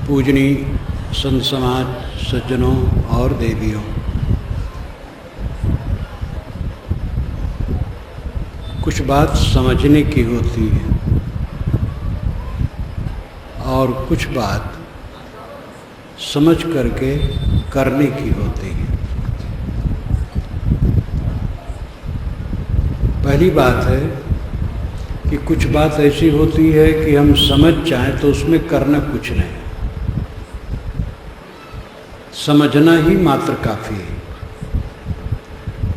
पूजनीय संत समाज, सज्जनों और देवियों, कुछ बात समझने की होती है और कुछ बात समझ करके करने की होती है। पहली बात है कि कुछ बात ऐसी होती है कि हम समझ चाहें तो उसमें करना कुछ नहीं, समझना ही मात्र काफ़ी है।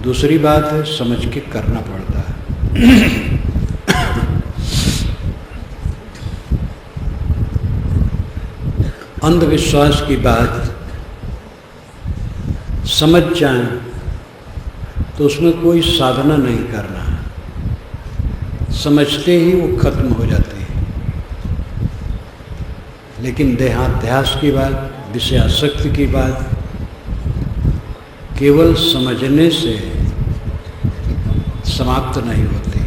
दूसरी बात है समझ के करना पड़ता है। अंधविश्वास की बात समझ जाएं तो उसमें कोई साधना नहीं करना है, समझते ही वो खत्म हो जाती है। लेकिन देहाध्यास की बात, विषयासक्ति की बात केवल समझने से समाप्त नहीं होती,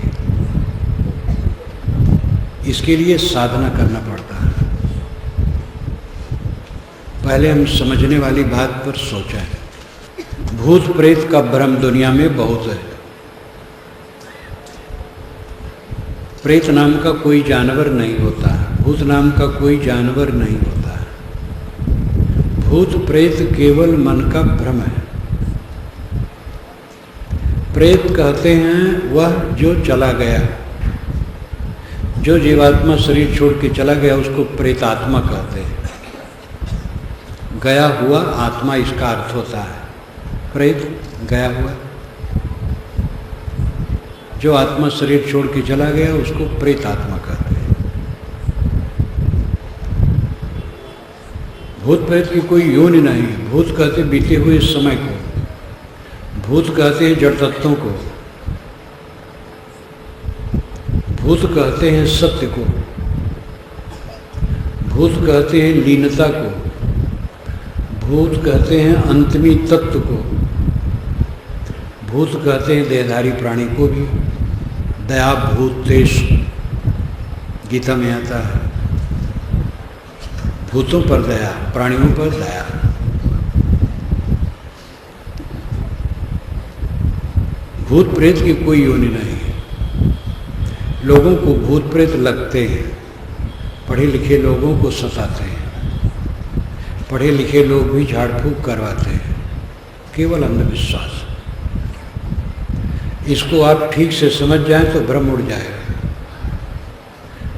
इसके लिए साधना करना पड़ता है। पहले हम समझने वाली बात पर सोचें। भूत प्रेत का भ्रम दुनिया में बहुत है। प्रेत नाम का कोई जानवर नहीं होता, भूत नाम का कोई जानवर नहीं होता। भूत प्रेत केवल मन का भ्रम है। प्रेत कहते हैं वह जो चला गया, जो जीवात्मा शरीर छोड़ के चला गया उसको प्रेतात्मा कहते हैं। गया हुआ आत्मा इसका अर्थ होता है। प्रेत गया हुआ, जो आत्मा शरीर छोड़ के चला गया उसको प्रेतात्मा कहते हैं। भूत प्रेत की कोई योनि नहीं। भूत कहते बीते हुए समय को, भूत कहते हैं जड़ तत्वों को, भूत कहते हैं सत्य को, भूत कहते हैं लीनता को, भूत कहते हैं अंतमी तत्व को, भूत कहते हैं देहधारी प्राणी को भी। दया भूतेश गीता में आता है, भूतों पर दया, प्राणियों पर दया। भूत प्रेत की कोई योनि नहीं है। लोगों को भूत प्रेत लगते हैं, पढ़े लिखे लोगों को सताते हैं, पढ़े लिखे लोग भी झाड़ फूक करवाते हैं। केवल अंधविश्वास। इसको आप ठीक से समझ जाएं तो भ्रम उड़ जाएगा।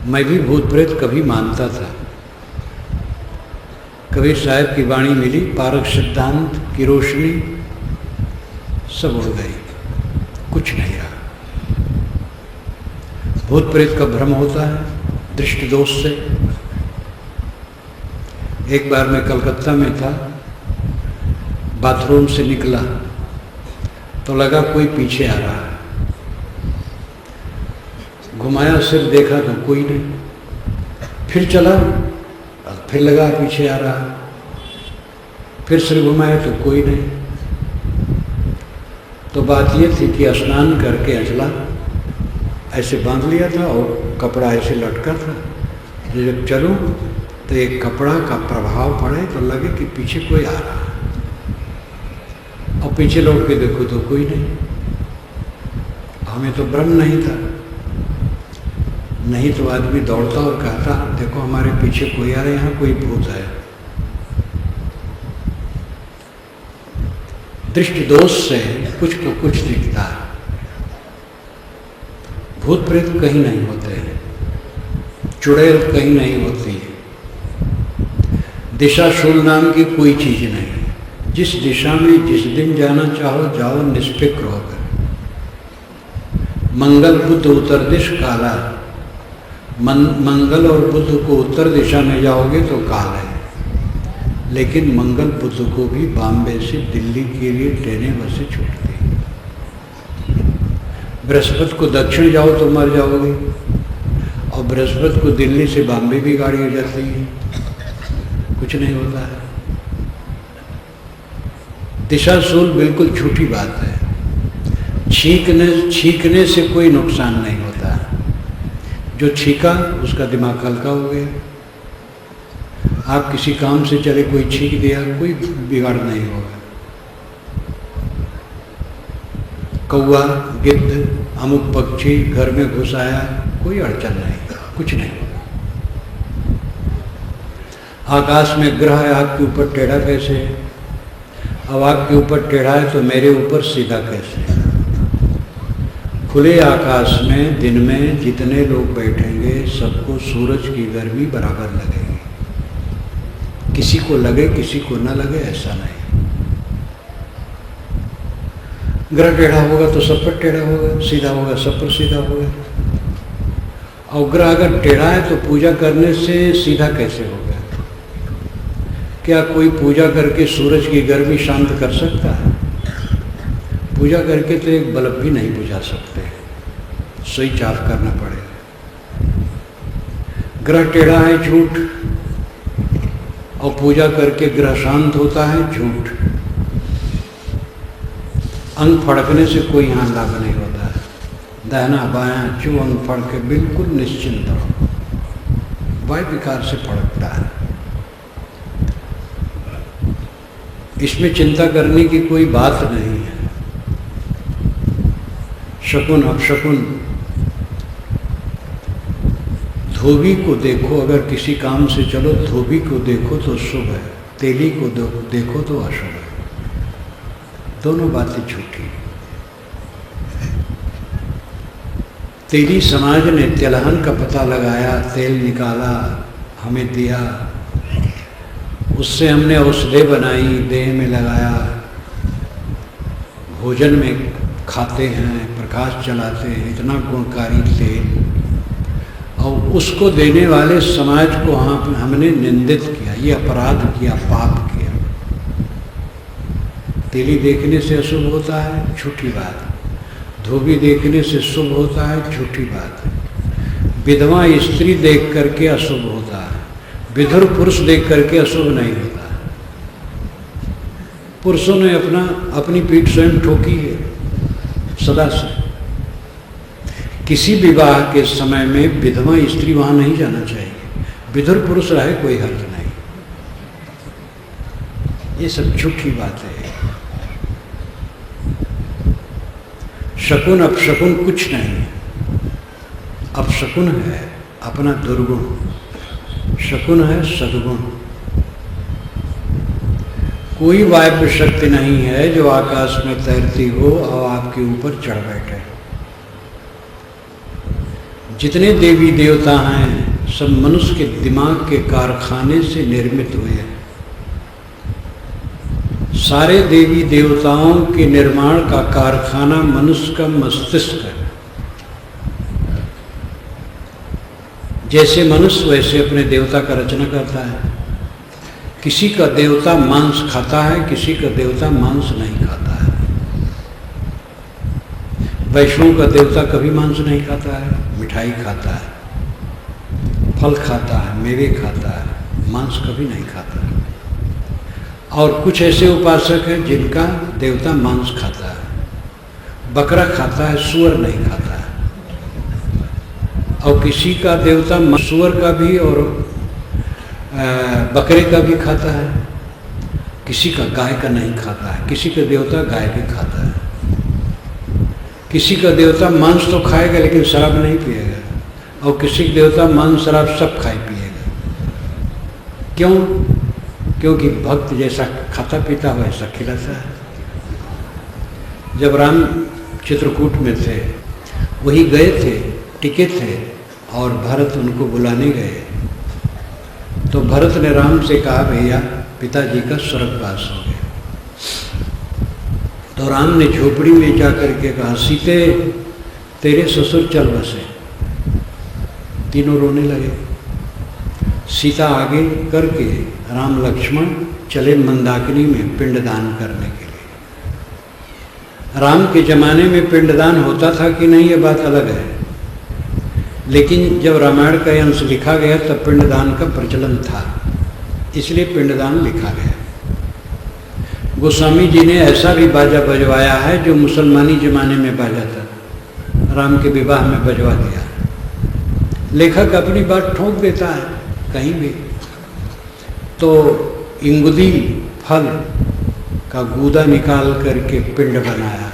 मैं भी भूत प्रेत कभी मानता था। कबीर साहब की वाणी मिली, पारक सिद्धांत की रोशनी, सब उड़ गई, कुछ नहीं रहा। भूत प्रेत का भ्रम होता है दृष्टि दोष से। एक बार मैं कलकत्ता में था, बाथरूम से निकला तो लगा कोई पीछे आ रहा है। घुमाया, सिर देखा तो कोई नहीं। फिर चला, फिर लगा पीछे आ रहा है। फिर सिर घुमाया तो कोई नहीं। तो बात ये थी कि स्नान करके अचला ऐसे बांध लिया था और कपड़ा ऐसे लटका था। जब चलूं तो एक कपड़ा का प्रभाव पड़े तो लगे कि पीछे कोई आ रहा है, और पीछे लौट के देखो तो कोई नहीं। हमें तो भ्रम नहीं था, नहीं तो आदमी दौड़ता और कहता देखो हमारे पीछे कोई आ रहा है, यहाँ कोई भूत है। दृष्टि दोष से कुछ को कुछ दिखता है। भूत प्रेत कहीं नहीं होते हैं, चुड़ैल कहीं नहीं होती है, दिशा शूल नाम की कोई चीज नहीं। जिस दिशा में जिस दिन जाना चाहो जाओ निष्फिक्र होकर। मंगल बुध उत्तर दिश काला, मंगल और बुध को उत्तर दिशा में जाओगे तो काल है। लेकिन मंगल बुध को भी बॉम्बे से दिल्ली के लिए ट्रेनें बसें छूटती हैं। बृहस्पति को दक्षिण जाओ तो मर जाओगे, और बृहस्पति को दिल्ली से बॉम्बे भी गाड़ी हो जाती है, कुछ नहीं होता है। दिशा शूल बिल्कुल झूठी बात है। छींकने से कोई नुकसान नहीं होता। जो छींका उसका दिमाग हल्का हो गया। आप किसी काम से चले, कोई छींक दिया, कोई बिगाड़ नहीं होगा। कौआ, गिद्ध, अमुक पक्षी घर में घुस आया, कोई अड़चन नहीं, कुछ नहीं। आकाश में ग्रह है, आपके ऊपर टेढ़ा कैसे है? अब आपके ऊपर टेढ़ा है तो मेरे ऊपर सीधा कैसे है? खुले आकाश में दिन में जितने लोग बैठेंगे सबको सूरज की गर्मी बराबर लगेगी। किसी को लगे किसी को न लगे ऐसा नहीं। ग्रह टेढ़ा होगा तो सब पर टेढ़ा होगा, सीधा होगा सब पर सीधा होगा। और ग्रह अगर टेढ़ा है तो पूजा करने से सीधा कैसे होगा? क्या कोई पूजा करके सूरज की गर्मी शांत कर सकता है? पूजा करके तो एक बल्ब भी नहीं बुझा सकते, स्विच ऑफ करना पड़ेगा। ग्रह टेढ़ा है, झूठ। और पूजा करके ग्रह शांत होता है, झूठ। अंग फड़कने से कोई यहाँ लाभ नहीं होता है। दाहिना बायां जो अंग फड़के बिल्कुल निश्चिंत रहो, वायु विकार से फड़कता है। इसमें चिंता करने की कोई बात नहीं है। शकुन अपशकुन, धोबी को देखो, अगर किसी काम से चलो धोबी को देखो तो शुभ है, तेली को देखो तो अशुभ है। दोनों बातें झूठी। तेली समाज ने तिलहन का पता लगाया, तेल निकाला, हमें दिया, उससे हमने औषधि बनाई, देह में लगाया, भोजन में खाते हैं, प्रकाश चलाते हैं, इतना गुणकारी तेल। और उसको देने वाले समाज को हमने निंदित किया, ये अपराध किया, पाप किया। तेली देखने से अशुभ होता है, झूठी बात। धोबी देखने से शुभ होता है, झूठी बात। विधवा स्त्री देख करके अशुभ होता है, विधुर पुरुष देख करके अशुभ नहीं होता। पुरुषों ने अपनी पीठ स्वयं ठोकी है सदा से। किसी विवाह के समय में विधवा स्त्री वहां नहीं जाना चाहिए, विधुर पुरुष रहे कोई हर्ज नहीं। ये सब झूठी बात है। शकुन अपशकुन कुछ नहीं है। अपशकुन है अपना दुर्गुण, शकुन है सद्गुण। कोई वायव्य शक्ति नहीं है जो आकाश में तैरती हो और आपके ऊपर चढ़ बैठे। जितने देवी देवता हैं सब मनुष्य के दिमाग के कारखाने से निर्मित हुए हैं। सारे देवी देवताओं के निर्माण का कारखाना मनुष्य का मस्तिष्क है। जैसे मनुष्य वैसे अपने देवता का रचना करता है। किसी का देवता मांस खाता है, किसी का देवता मांस नहीं खाता है। वैष्णव का देवता कभी मांस नहीं खाता है, मिठाई खाता है, फल खाता है, मेवे खाता है, मांस कभी नहीं खाता है। और कुछ ऐसे उपासक हैं जिनका देवता मांस खाता है, बकरा खाता है, सूअर नहीं खाता है। और किसी का देवता सूअर का भी और बकरे का भी खाता है, किसी का गाय का नहीं खाता है। किसी का देवता गाय भी खाता है। किसी का देवता मांस तो खाएगा लेकिन शराब नहीं पिएगा, और किसी का देवता मांस शराब सब खाए पिएगा। क्यों? क्योंकि भक्त जैसा खाता पीता वैसा खिलाता है। जब राम चित्रकूट में थे, वही गए थे, टिके थे, और भरत उनको बुलाने गए। तो भरत ने राम से कहा, भैया पिताजी का स्वर्गवास हो गया। तो राम ने झोपड़ी में जाकर के कहा, सीते तेरे ससुर चल बसे। तीनों रोने लगे। सीता आगे करके राम लक्ष्मण चले मंदाकिनी में पिंडदान करने के लिए। राम के जमाने में पिंडदान होता था कि नहीं ये बात अलग है, लेकिन जब रामायण का अंश लिखा गया तब पिंडदान का प्रचलन था, इसलिए पिंडदान लिखा गया। गोस्वामी जी ने ऐसा भी बाजा बजवाया है जो मुसलमानी जमाने में बाजा था, राम के विवाह में बजवा दिया। लेखक अपनी बात ठोक देता है कहीं भी। तो इंगुदी फल का गूदा निकाल करके पिंड बनाया।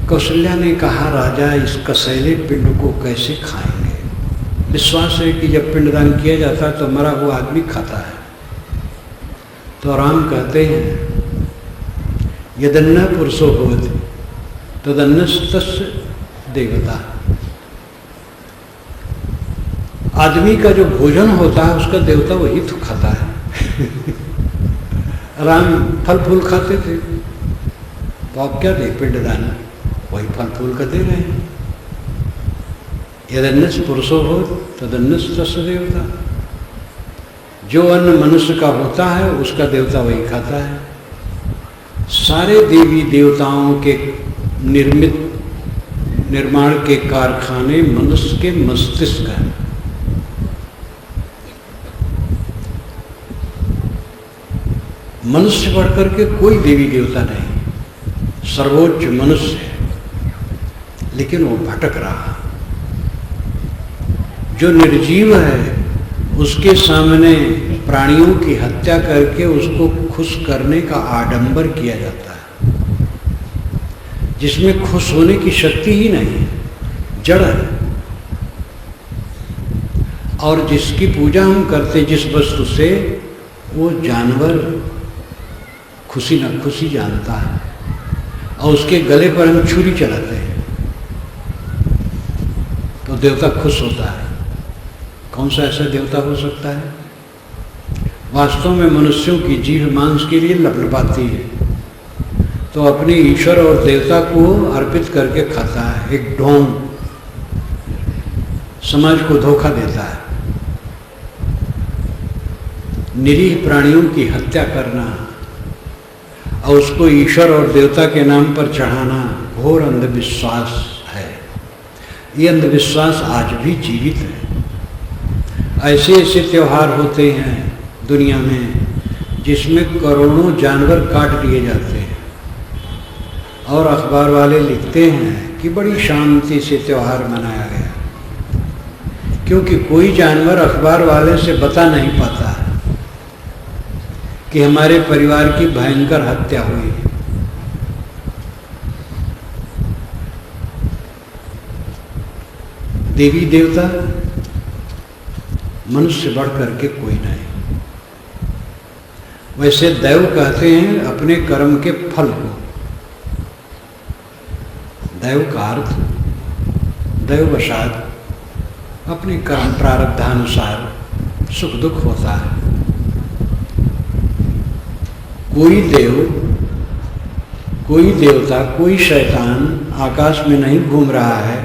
कौशल्या ने कहा, राजा इस कसैले पिंड को कैसे खाएंगे? विश्वास है कि जब पिंडदान किया जाता है तो मरा हुआ आदमी खाता है। तो राम कहते हैं, यदन्न पुरुषो भवति तदन्नस्तस्य देवता। आदमी का जो भोजन होता है उसका देवता वही तो खाता है। राम फल फूल खाते थे, तो आप क्या दे? पिंडदान, वही फल फूल का दे रहे हैं। यदन्नस पुरुषो हो तदन्नस तस्य देवता। जो अन्न मनुष्य का होता है उसका देवता वही खाता है। सारे देवी देवताओं के निर्माण के कारखाने मनुष्य के मस्तिष्क हैं। मनुष्य बढ़कर के कोई देवी देवता नहीं, सर्वोच्च मनुष्य है, लेकिन वो भटक रहा। जो निर्जीव है उसके सामने प्राणियों की हत्या करके उसको खुश करने का आडंबर किया जाता है, जिसमें खुश होने की शक्ति ही नहीं है, जड़ है। और जिसकी पूजा हम करते जिस वस्तु से, वो जानवर खुशी न खुशी जानता है, और उसके गले पर हम छुरी चलाते हैं तो देवता खुश होता है। कौन सा ऐसा देवता हो सकता है? वास्तव में मनुष्यों की जीभ मांस के लिए लपलपाती है, तो अपने ईश्वर और देवता को अर्पित करके खाता है। एक ढोंग समाज को धोखा देता है। निरीह प्राणियों की हत्या करना और उसको ईश्वर और देवता के नाम पर चढ़ाना घोर अंधविश्वास है। ये अंधविश्वास आज भी जीवित है। ऐसे ऐसे त्योहार होते हैं दुनिया में जिसमें करोड़ों जानवर काट दिए जाते हैं, और अखबार वाले लिखते हैं कि बड़ी शांति से त्योहार मनाया गया, क्योंकि कोई जानवर अखबार वाले से बता नहीं पाता है कि हमारे परिवार की भयंकर हत्या हुई। देवी देवता मनुष्य बढ़ करके कोई नहीं। वैसे दैव कहते हैं अपने कर्म के फल को। दैव का अर्थ दैववशात अपने कर्म प्रारब्धानुसार सुख दुख होता है। कोई देव, कोई देवता, कोई शैतान आकाश में नहीं घूम रहा है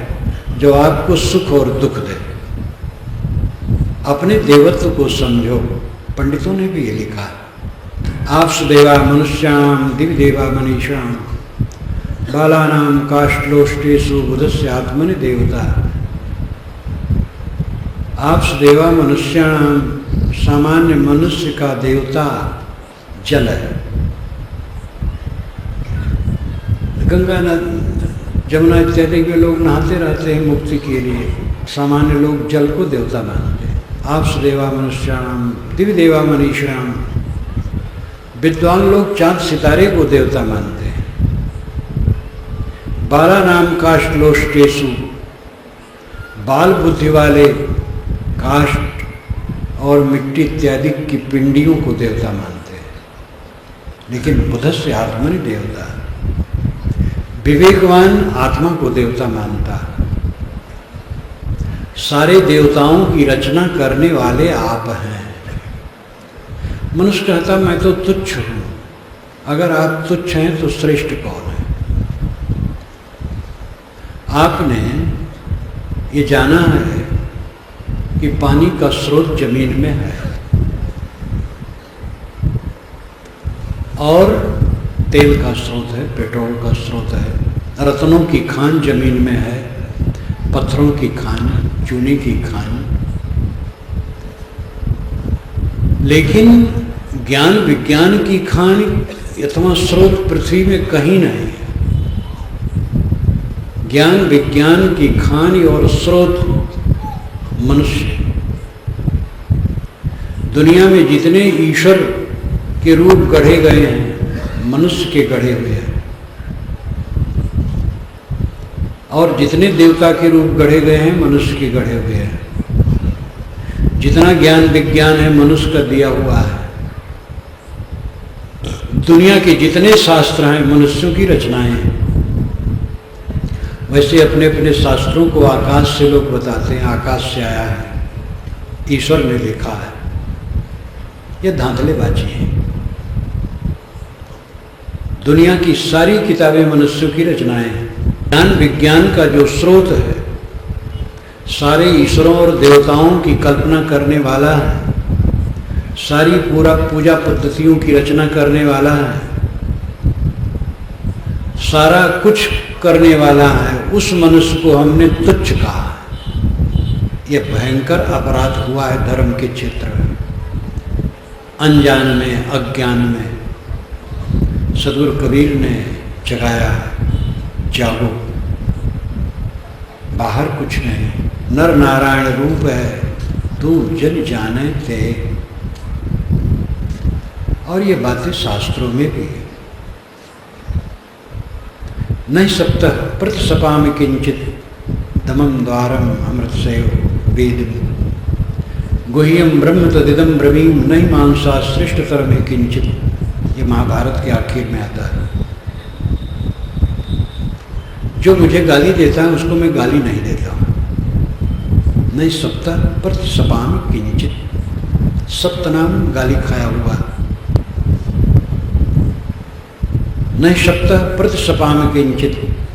जो आपको सुख और दुख दे। अपने देवत्व को समझो। पंडितों ने भी ये लिखा, आपस देवा मनुष्याम दिव्य देवा मनीषाम बालानाम काष्ठलोष्टेषु बुधस्य आत्मनि देवता। आपस देवा मनुष्याम, सामान्य मनुष्य का देवता जल है। गंगा जमुना इत्यादि में लोग नहाते रहते हैं मुक्ति के लिए। सामान्य लोग जल को देवता मानते हैं। आपस देवा मनुष्याणाम दिव्य देवा मनीषाम। विद्वान लोग चांद सितारे को देवता मानते हैं। बाला नाम काष्ठलोष्टेषु, बाल बुद्धि वाले काष्ठ और मिट्टी इत्यादि की पिंडियों को देवता मानते हैं। लेकिन बुधस्य आत्मनि देवता, विवेकवान आत्मा को देवता मानता है। सारे देवताओं की रचना करने वाले आप हैं। मनुष्य कहता मैं तो तुच्छ हूं। अगर आप तुच्छ हैं तो श्रेष्ठ कौन है? आपने ये जाना है कि पानी का स्रोत जमीन में है, और तेल का स्रोत है, पेट्रोल का स्रोत है, रत्नों की खान जमीन में है, पत्थरों की खान, चूने की खान। लेकिन ज्ञान विज्ञान की खान अथवा स्रोत पृथ्वी में कहीं नहीं है। ज्ञान विज्ञान की खान और स्रोत मनुष्य। दुनिया में जितने ईश्वर के रूप गढ़े गए हैं मनुष्य के गढ़े हुए हैं, और जितने देवता के रूप गढ़े गए हैं मनुष्य के गढ़े हुए हैं। जितना ज्ञान विज्ञान है मनुष्य का दिया हुआ है। दुनिया के जितने शास्त्र हैं मनुष्यों की रचनाएं हैं। वैसे अपने अपने शास्त्रों को आकाश से लोग बताते हैं, आकाश से आया है, ईश्वर ने लिखा है। यह धांधलेबाजी है। दुनिया की सारी किताबें मनुष्यों की रचनाएं हैं। ज्ञान विज्ञान का जो स्रोत है सारे ईश्वरों और देवताओं की कल्पना करने वाला है, सारी पूरा पूजा पद्धतियों की रचना करने वाला है, सारा कुछ करने वाला है, उस मनुष्य को हमने तुच्छ कहा। यह भयंकर अपराध हुआ है धर्म के क्षेत्र में, अनजान में, अज्ञान में। सदगुरु कबीर ने जगाया है, जागो, बाहर कुछ नहीं, नर नारायण रूप है, तू जन जाने ते। और ये बातें शास्त्रों में भी है। नहीं सप्तः प्रतिसपामि किंचित दमं द्वारम अमृतसेव वेद गुह्यम ब्रह्म तदिदम ब्रवीम नहीं मांसा श्रेष्ठतर में किंचित। ये महाभारत के आखिर में आता है। जो मुझे गाली देता है उसको मैं गाली नहीं देता हूँ। नहीं सप्तः प्रतिसपामि किंचित, सप्त नाम गाली खाया हुआ। नहीं सप्तः प्रतिसपामि किंचित,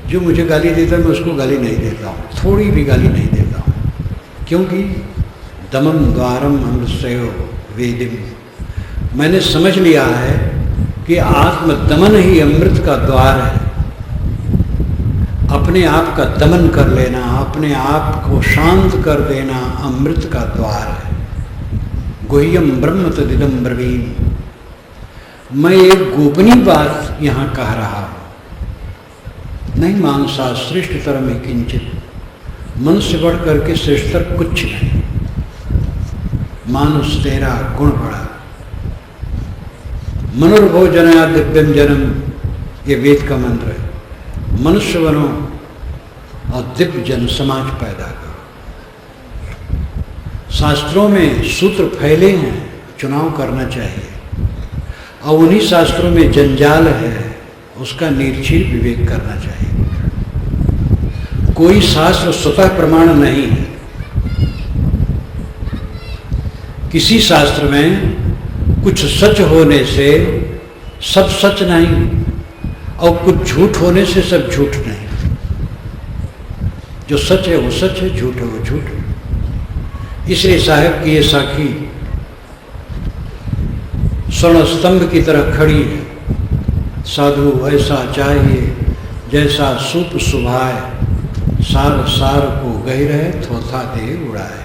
जो मुझे गाली देता है मैं उसको गाली नहीं देता हूँ, थोड़ी भी गाली नहीं देता हूँ। क्योंकि दमम द्वारम अमृतसेव वेदिम, मैंने समझ लिया है कि आत्मदमन ही अमृत का द्वार है। अपने आप का दमन कर लेना, अपने आप को शांत कर देना अमृत का द्वार है। गुह्यम ब्रह्म तदिदम ब्रवीम, मैं एक गोपनीय बात यहाँ कह रहा हूँ। नहीं मानसा श्रेष्ठतर में किंचित, मन से बढ़ करके श्रेष्ठतर कुछ नहीं। मानुष तेरा गुण बड़ा, मनुर्भोजनया दिव्यम जन्म, ये वेद का मंत्र है। मनुष्य बनो और दिव्य जन समाज पैदा करो। शास्त्रों में सूत्र फैले हैं, चुनाव करना चाहिए। और उन्हीं शास्त्रों में जंजाल है, उसका निर्चीर विवेक करना चाहिए। कोई शास्त्र स्वतः प्रमाण नहीं है। किसी शास्त्र में कुछ सच होने से सब सच नहीं, और कुछ झूठ होने से सब झूठ नहीं। जो सच है वो सच है, झूठ है वो झूठ है। इसलिए साहब की ये साखी स्वर्ण स्तंभ की तरह खड़ी है। साधु ऐसा चाहिए जैसा सूप सुभाए, सार सार को गहरे थोथा दे उड़ाए।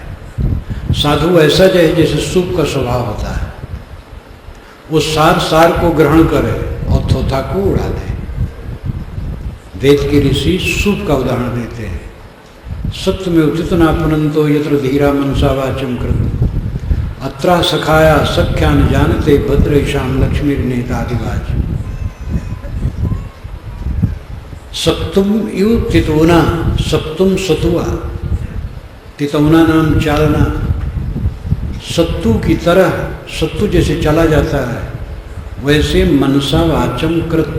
साधु ऐसा चाहिए जैसे सूप का स्वभाव होता है, वो सार सार को ग्रहण करे और थोथा को उड़ा दे। वेद के ऋषि सूप का उदाहरण देते हैं। सत्य में उचित नापनंतो यत्र धीरा मनसा वाचम कृत, अत्रा सखाया सख्यान जानते भद्रेशाम लक्ष्मी नेतादिवाज। सप्तुम यु तितौना, सप्तुम सतुआ, तितौना नाम चालना। सत्तू की तरह, सत्तू जैसे चला जाता है वैसे मनसा वाचम कृत,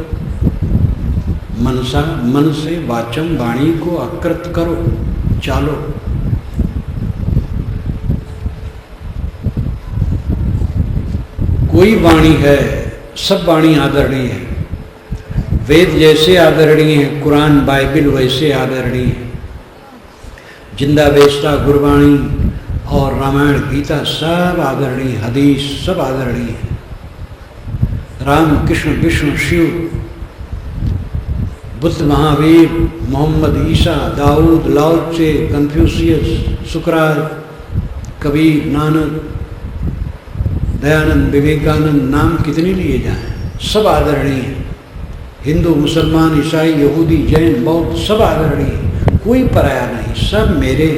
मनसा मन से, वाचम वाणी को अकृत करो, चालो। कोई वाणी है, सब वाणी आदरणीय है। वेद जैसे आदरणीय है, कुरान बाइबिल वैसे आदरणीय है। जिंदा बेस्ता गुरबाणी और रामायण गीता सब आदरणीय, हदीस सब आदरणीय है। राम कृष्ण विष्णु शिव, बुद्ध महावीर, मोहम्मद ईसा, दाऊद, लाओ त्से, कन्फ्यूशियस, सुकरात, कबीर, नानक, दयानंद, विवेकानंद, नाम कितने लिए जाएं, सब आदरणीय है। हिंदू, मुसलमान, ईसाई, यहूदी, जैन, बौद्ध सब आदरणीय, कोई पराया नहीं, सब मेरे।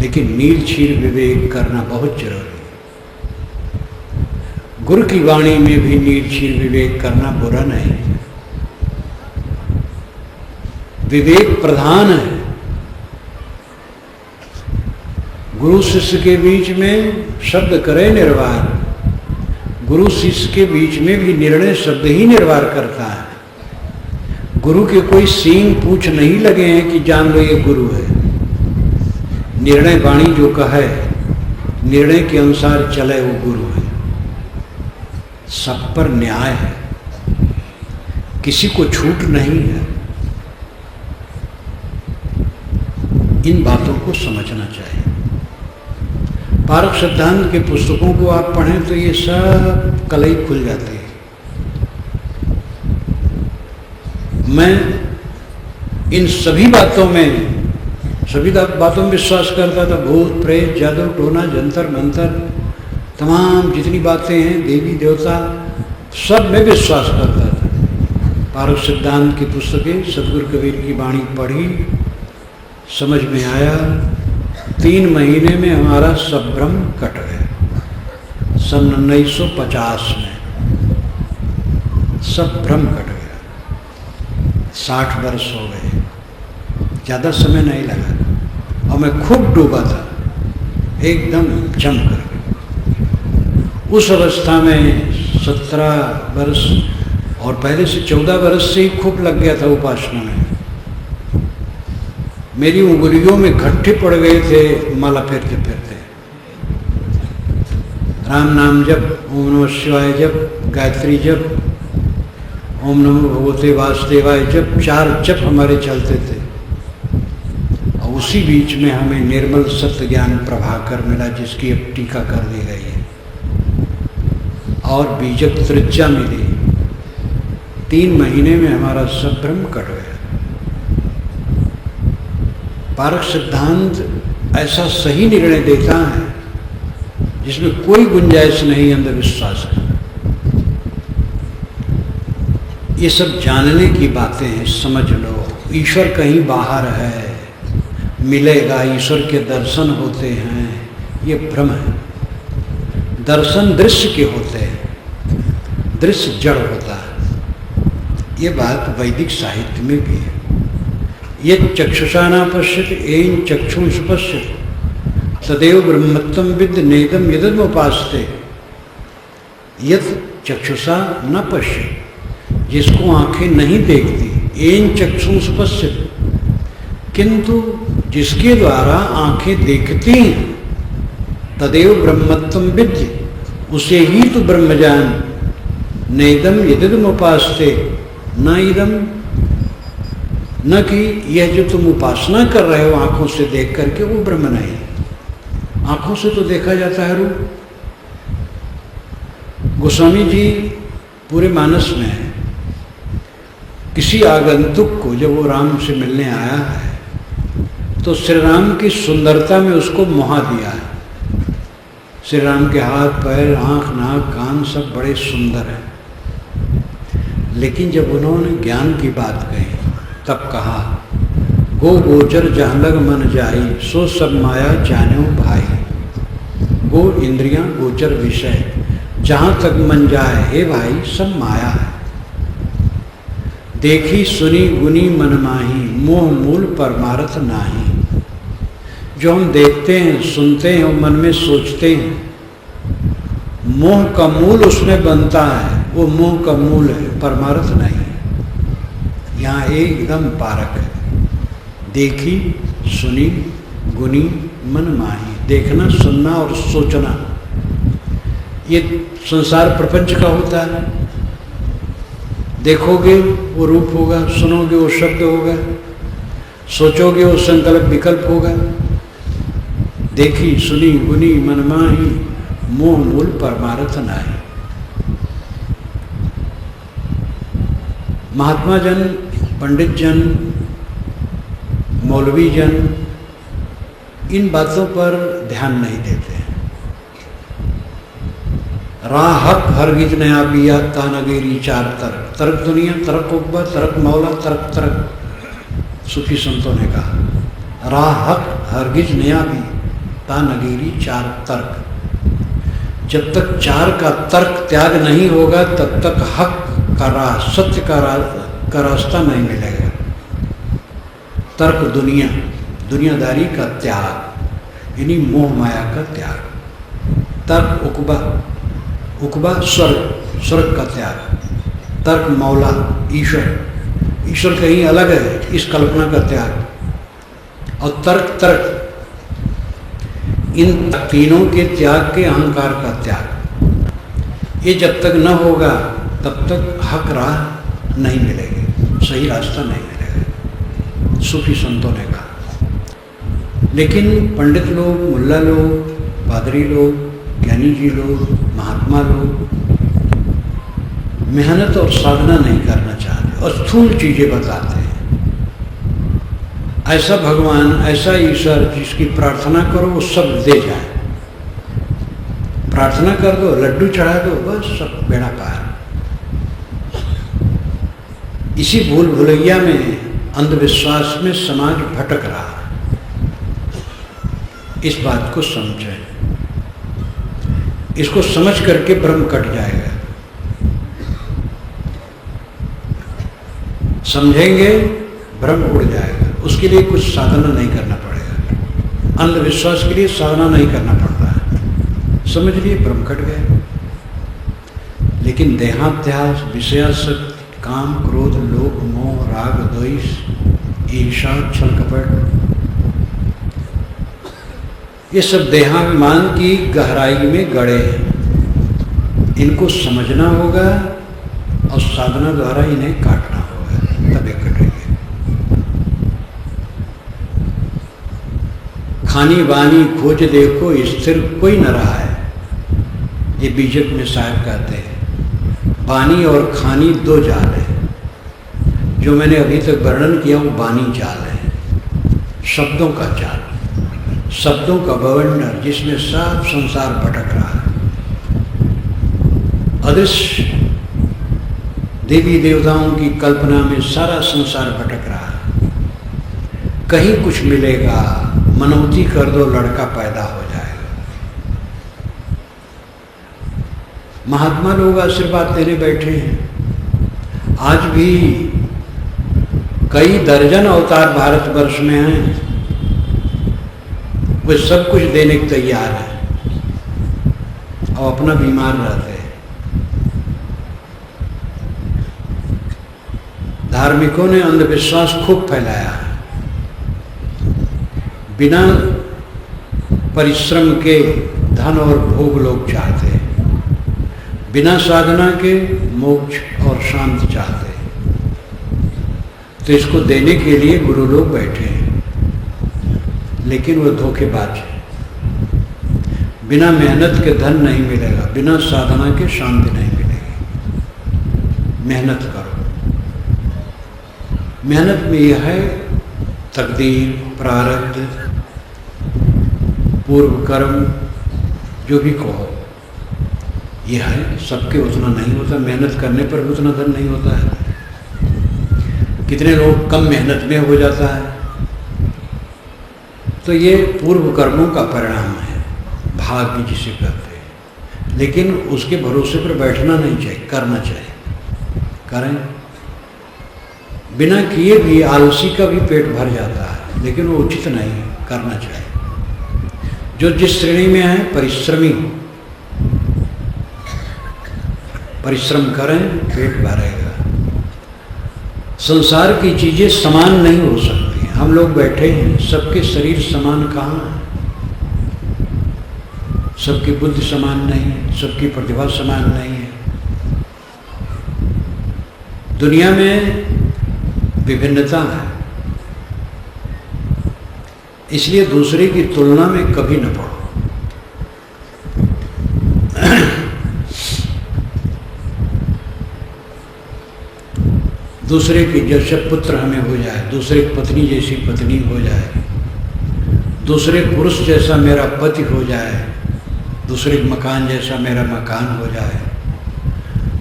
लेकिन नील क्षीर विवेक करना बहुत जरूरी है। गुरु की वाणी में भी नील क्षीर विवेक करना बुरा नहीं है, विवेक प्रधान है। गुरु शिष्य के बीच में शब्द करे निर्वार, गुरु शिष्य के बीच में भी निर्णय शब्द ही निर्वार करता है। गुरु के कोई सींग पूछ नहीं लगे हैं कि जान लो ये गुरु है। निर्णय वाणी जो कहे, निर्णय के अनुसार चले, वो गुरु है। सब पर न्याय है, किसी को छूट नहीं है। इन बातों को समझना चाहिए। पारक सिद्धांत के पुस्तकों को आप पढ़ें तो ये सब कलई खुल जाती है। मैं इन सभी बातों में विश्वास करता था। भूत प्रेत जादू टोना जंतर मंतर तमाम जितनी बातें हैं, देवी देवता, सब में विश्वास करता था। पारक सिद्धांत की पुस्तकें, सदगुरु कबीर की वाणी पढ़ी, समझ में आया। 3 महीने में हमारा सब भ्रम कट गया। सन 1950 में सब भ्रम कट गया। 60 वर्ष हो गए, ज़्यादा समय नहीं लगा और मैं खूब डूबा था, एकदम जम कर। उस अवस्था में 17 वर्ष और पहले से 14 वर्ष से ही खूब लग गया था उपासना में। मेरी उंगलियों में गट्ठे पड़ गए थे माला फेरते फेरते। राम नाम जप, ओम नमः शिवाय जप, गायत्री जप, ओम नमो भगवते वासुदेवाय जप, 4 जप हमारे चलते थे। और उसी बीच में हमें निर्मल सत्य ज्ञान प्रभाकर मिला, जिसकी अब टीका कर दी गई है, और बीजक त्रिज्या मिली। 3 महीने में हमारा सब भ्रम कट गया। पारक सिद्धांत ऐसा सही निर्णय देता है जिसमें कोई गुंजाइश नहीं अंधविश्वास है। ये सब जानने की बातें हैं, समझ लो। ईश्वर कहीं बाहर है, मिलेगा, ईश्वर के दर्शन होते हैं, ये भ्रम है। दर्शन दृश्य के होते हैं, दृश्य जड़ होता है। ये बात वैदिक साहित्य में भी है। ये चक्षुषा न पश्यति येन चक्षुष पश्यति तदेव ब्रह्मत्वं विद्य नेदम यदमुपास्ते। यत् चक्षुषा न पश्यति, जिसको आंखें नहीं देखती, येन चक्षुष पश्यति, किंतु जिसके द्वारा आंखें देखती हैं, तदेव ब्रह्मत्वं विद्य, उसे ही तो ब्रह्म जान। नेदम यदमुपास्ते, न इदम, न कि यह जो तुम उपासना कर रहे हो आंखों से देख करके, वो ब्रह्म नहीं। आंखों से तो देखा जाता है रूप। गोस्वामी जी पूरे मानस में है, किसी आगंतुक को जब वो राम से मिलने आया है तो श्री राम की सुंदरता में उसको मोहा दिया है। श्री राम के हाथ पैर आंख नाक कान सब बड़े सुंदर हैं, लेकिन जब उन्होंने ज्ञान की बात कही तब कहा, गो गोचर जहाँ लग मन जाई, सो सब माया जानो भाई। गो इंद्रियां गोचर विषय, जहाँ तक मन जाए हे भाई सब माया है। देखी सुनी गुनी मन माही, मोह मूल परमार्थ नाही। जो हम देखते हैं सुनते हैं और मन में सोचते हैं, मोह का मूल उसमें बनता है, वो मोह का मूल है, परमार्थ नहीं। यहाँ एकदम पारक है। देखी सुनी गुनी मन माही, देखना सुनना और सोचना, ये संसार प्रपंच का होता है। देखोगे वो रूप होगा, सुनोगे वो शब्द होगा, सोचोगे वो संकल्प विकल्प होगा। देखी सुनी गुनी मन माही, मोह मूल परमार्थ नाही। महात्मा जन, पंडित जन, मौलवी जन इन बातों पर ध्यान नहीं देते हैं। राह हक हरगिज नया पिया तानगेरी 4 तर्क, तर्क दुनिया, तर्क उब्बा, तर्क मौला, तर्क तर्क। सूफी संतों ने कहा राह हक हरगिज नया भी, नगीरी चार तर्क। जब तक चार का तर्क त्याग नहीं होगा तब तक हक का राह, सत्य का रास्ता नहीं मिलेगा। तर्क दुनियादारी का त्याग, यानी मोह माया का त्याग। तर्क उकबा स्वर्ग का त्याग। तर्क मौला ईश्वर कहीं अलग है, इस कल्पना का त्याग। और तर्क इन तीनों के त्याग के अहंकार का त्याग। ये जब तक न होगा तब तक हक राह नहीं मिलेगी, सही रास्ता नहीं मिलेगा, सूफी संतों ने कहा। लेकिन पंडित लोग, मुल्ला लोग, पादरी लोग, ज्ञानी जी लोग, महात्मा लोग मेहनत और साधना नहीं करना चाहते और स्थूल चीजें बताते हैं। ऐसा भगवान, ऐसा ईश्वर जिसकी प्रार्थना करो वो सब दे जाए। प्रार्थना कर दो, लड्डू चढ़ा दो, बस सब बेड़ा पार। इसी भूल भुलैया में, अंधविश्वास में समाज भटक रहा है। इस बात को समझें, इसको समझ करके भ्रम कट जाएगा। समझेंगे भ्रम उड़ जाएगा। उसके लिए कुछ साधना नहीं करना पड़ेगा। अंधविश्वास के लिए साधना नहीं करना पड़ता है। समझ लिए भ्रम कट गए। लेकिन देहाध्यास, विषयासक्ति, काम, क्रोध, लोभ, मोह, राग, द्वेष, ईर्षा, छल कपट, ये सब देहाभिमान की गहराई में गड़े हैं। इनको समझना होगा और साधना द्वारा इन्हें काटना होगा, तब ये कटेंगे। खानी बानी खोज देखो स्थिर कोई न रहा है, ये बीजक में साहब कहते हैं। बानी और खानी दो जाल है। जो मैंने अभी तक वर्णन किया वो बानी जाल है, शब्दों का जाल, शब्दों का बवंडर जिसमें सब संसार भटक रहा है। अदृश्य देवी देवताओं की कल्पना में सारा संसार भटक रहा है। कहीं कुछ मिलेगा, मनौती कर दो, लड़का पैदा हो जाएगा। महात्मा लोग आशीर्वाद देने बैठे हैं। आज भी कई दर्जन अवतार भारतवर्ष में हैं, वे सब कुछ देने को तैयार है और अपना बीमार रहते हैं। धार्मिकों ने अंधविश्वास खूब फैलाया है। बिना परिश्रम के धन और भोग लोग चाहते हैं, बिना साधना के मोक्ष और शांति चाहते हैं। तो इसको देने के लिए गुरु लोग बैठे हैं, लेकिन वो धोखेबाज है। बिना मेहनत के धन नहीं मिलेगा, बिना साधना के शांति नहीं मिलेगी। मेहनत करो। मेहनत में यह है तकदीर, प्रारब्ध, पूर्व कर्म, जो भी कहो, यह है। सबके उतना नहीं होता, मेहनत करने पर भी उतना धन नहीं होता है। कितने लोग कम मेहनत में हो जाता है। तो ये पूर्व कर्मों का परिणाम है, भाग्य जिसे कहते हैं। लेकिन उसके भरोसे पर बैठना नहीं चाहिए, करना चाहिए। करें। बिना किए भी आलसी का भी पेट भर जाता है, लेकिन वो उचित नहीं, करना चाहिए। जो जिस श्रेणी में है, परिश्रमी, परिश्रम करें, पेट भरेगा। संसार की चीजें समान नहीं हो सकती। हम लोग बैठे हैं, सबके शरीर समान कहाँ है? सबकी बुद्धि समान नहीं है, सबकी प्रतिभा समान नहीं है। दुनिया में विभिन्नता है, इसलिए दूसरे की तुलना में कभी न पड़ो। दूसरे की जैसे पुत्र हमें हो जाए, दूसरे की पत्नी जैसी पत्नी हो जाए, दूसरे पुरुष जैसा मेरा पति हो जाए, दूसरे मकान जैसा मेरा मकान हो जाए,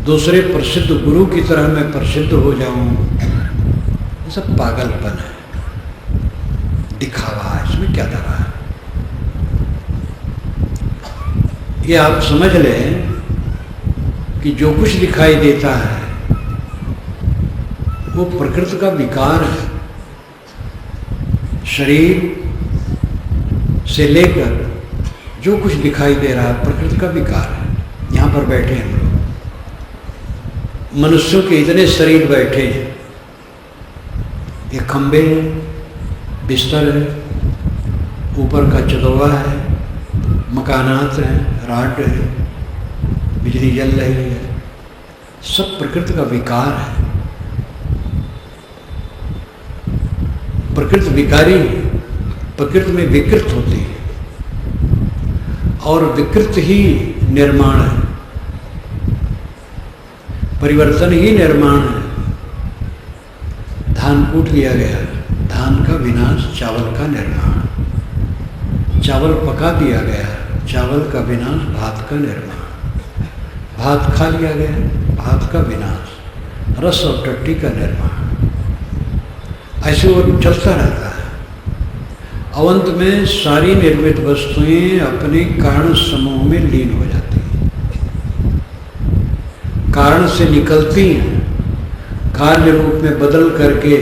दूसरे प्रसिद्ध गुरु की तरह मैं प्रसिद्ध हो जाऊं, ये सब पागलपन है, दिखावा है। इसमें क्या धरा है? ये आप समझ लें कि जो कुछ दिखाई देता है वो प्रकृति का विकार है। शरीर से लेकर जो कुछ दिखाई दे रहा है प्रकृति का विकार है। यहाँ पर बैठे हैं हम लोग, मनुष्यों के इतने शरीर बैठे हैं, ये खंबे हैं, बिस्तर है, ऊपर का चदवा है, मकानात हैं, राड है, बिजली जल रही है, सब प्रकृति का विकार है। प्रकृति विकारी है, प्रकृति में विकृत होती है और विकृत ही निर्माण है, परिवर्तन ही निर्माण है। धान कूट लिया गया, धान का विनाश, चावल का निर्माण। चावल पका दिया गया, चावल का विनाश, भात का निर्माण। भात खा लिया गया, भात का विनाश, रस और टट्टी का निर्माण। ऐसे वो चलता रहता है। अवंत में सारी निर्मित वस्तुएं अपने कारण समूह में लीन हो जाती हैं, कारण से निकलती हैं, कार्य रूप में बदल करके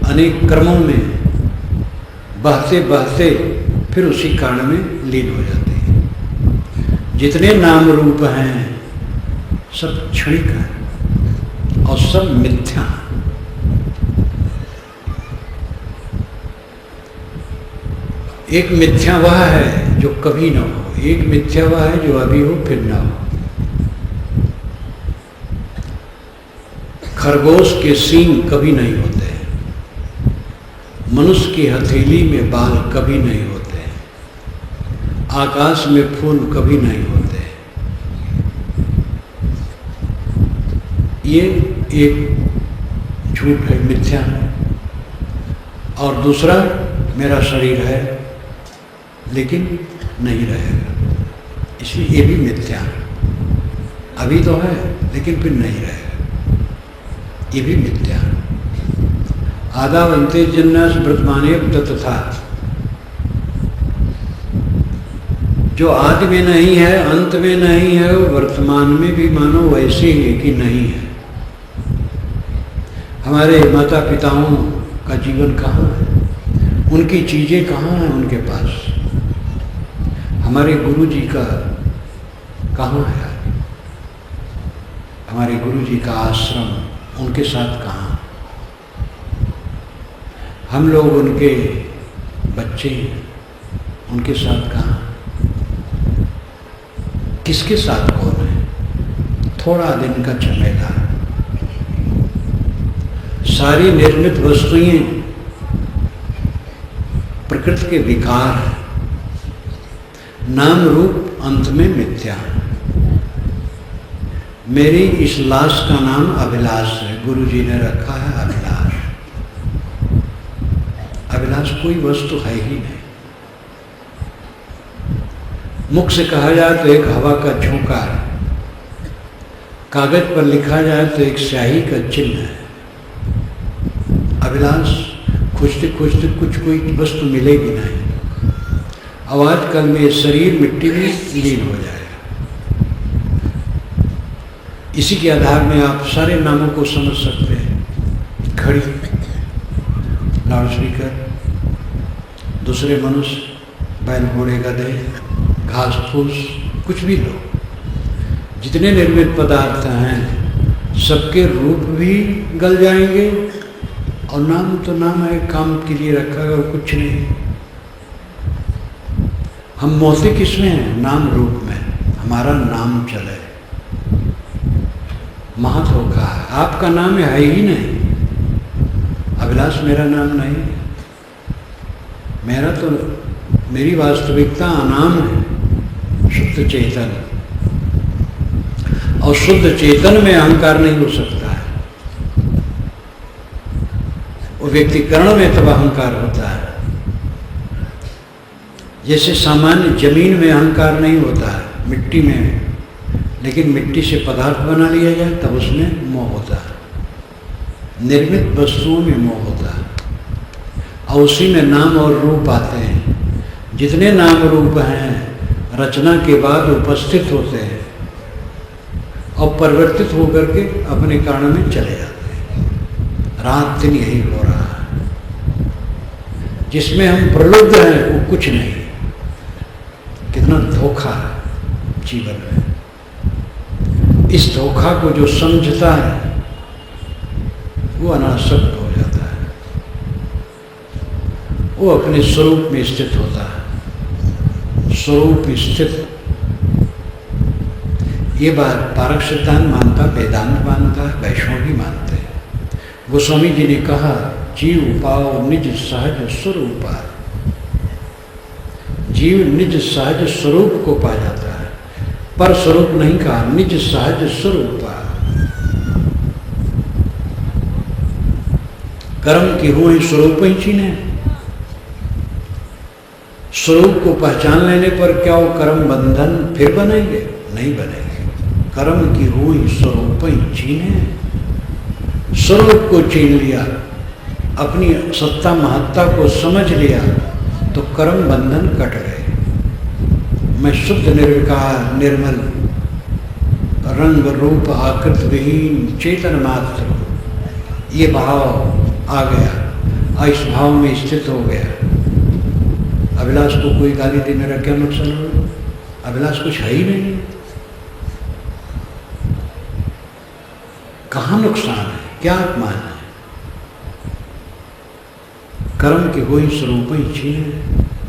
अनेक क्रमों में बहते बहते फिर उसी कारण में लीन हो जाती हैं। जितने नाम रूप हैं सब क्षणिक हैं और सब मिथ्या हैं। एक मिथ्या वह है जो कभी न हो, एक मिथ्या वह है जो अभी हो फिर न हो। खरगोश के सींग कभी नहीं होते, मनुष्य की हथेली में बाल कभी नहीं होते, आकाश में फूल कभी नहीं होते। ये एक झूठ है, मिथ्या है। और दूसरा, मेरा शरीर है लेकिन नहीं रहेगा, इसलिए ये भी मिथ्या है। अभी तो है लेकिन फिर नहीं रहेगा, ये भी मिथ्या है। आदावंते जिन्नास वर्तमाने तथा, जो आदि में नहीं है, अंत में नहीं है, वर्तमान में भी मानो वैसे ही कि नहीं है। हमारे माता पिताओं का जीवन कहाँ है, उनकी चीज़ें कहाँ हैं उनके पास। हमारे गुरु जी का कहाँ है, हमारे गुरु जी का आश्रम उनके साथ कहाँ। हम लोग उनके बच्चे हैं, उनके साथ कहाँ, किसके साथ कौन है। थोड़ा दिन का झमेला, सारी निर्मित वस्तुएं प्रकृति के विकार हैं, नाम रूप अंत में मिथ्या। मेरी इस लाश का नाम अभिलाष है, गुरु जी ने रखा है अभिलाष। अभिलाष कोई वस्तु है ही नहीं। मुख से कहा जाए तो एक हवा का झोंका है, कागज पर लिखा जाए तो एक स्याही का चिन्ह है। अभिलाष खोजते खोजते कुछ कोई वस्तु मिलेगी नहीं। अब आजकल में ये शरीर मिट्टी में लीन हो जाएगा। इसी के आधार में आप सारे नामों को समझ सकते हैं। घड़ी, लाउडस्पीकर, दूसरे मनुष्य, बैल घोड़े गधे, घास फूस, कुछ भी लो, जितने निर्मित पदार्थ हैं सबके रूप भी गल जाएंगे और नाम तो नाम है, काम के लिए रखा है और कुछ नहीं। हम मोहते किसमें हैं? नाम रूप में। हमारा नाम चले, महत्व का है। आपका नाम है ही नहीं। अभिलाष मेरा नाम नहीं, मेरा तो मेरी वास्तविकता अनाम है, शुद्ध चेतन। और शुद्ध चेतन में अहंकार नहीं हो सकता है। वो व्यक्तिकरण में तब अहंकार होता है। जैसे सामान्य जमीन में अहंकार नहीं होता है, मिट्टी में, लेकिन मिट्टी से पदार्थ बना लिया जाए तब उसमें मोह होता है। निर्मित वस्तुओं में मोह होता है और उसी में नाम और रूप आते हैं। जितने नाम रूप हैं रचना के बाद उपस्थित होते हैं और परिवर्तित होकर के अपने कारण में चले जाते हैं। रात दिन यही हो रहा है। जिसमें हम प्रलुब्ध हैं वो कुछ नहीं। कितना धोखा है जीवन में। इस धोखा को जो समझता है वो अनासक्त हो जाता है, वो अपने स्वरूप में स्थित होता है। स्वरूप स्थित, ये बात पारक सिद्धांत मानता, वेदांत मानता है, वैष्णव भी मानते हैं। गोस्वामी जी ने कहा जीव पाओ निज सहज स्वरूपा। जीव निज सहज स्वरूप को पा जाता है, पर स्वरूप नहीं कहा, निज सहज स्वरूपा। कर्म की हुए स्वरूप ही चीने। स्वरूप को पहचान लेने पर क्या वो कर्म बंधन फिर बनेंगे? नहीं बनेंगे। कर्म की हुई स्वरूप ही चीने। स्वरूप को चीन लिया, अपनी सत्ता महत्ता को समझ लिया तो कर्म बंधन कट गए। मैं शुद्ध निर्विकार निर्मल रंग रूप आकृत विहीन चेतन मात्र हूँ, ये भाव आ गया, इस भाव में स्थित हो गया। अभिलाष को कोई गाली दे, मेरा क्या नुकसान हो? अभिलाष कुछ है ही नहीं, कहाँ नुकसान है, क्या अपमान है? कर्म की होई स्वरूप ही छीने।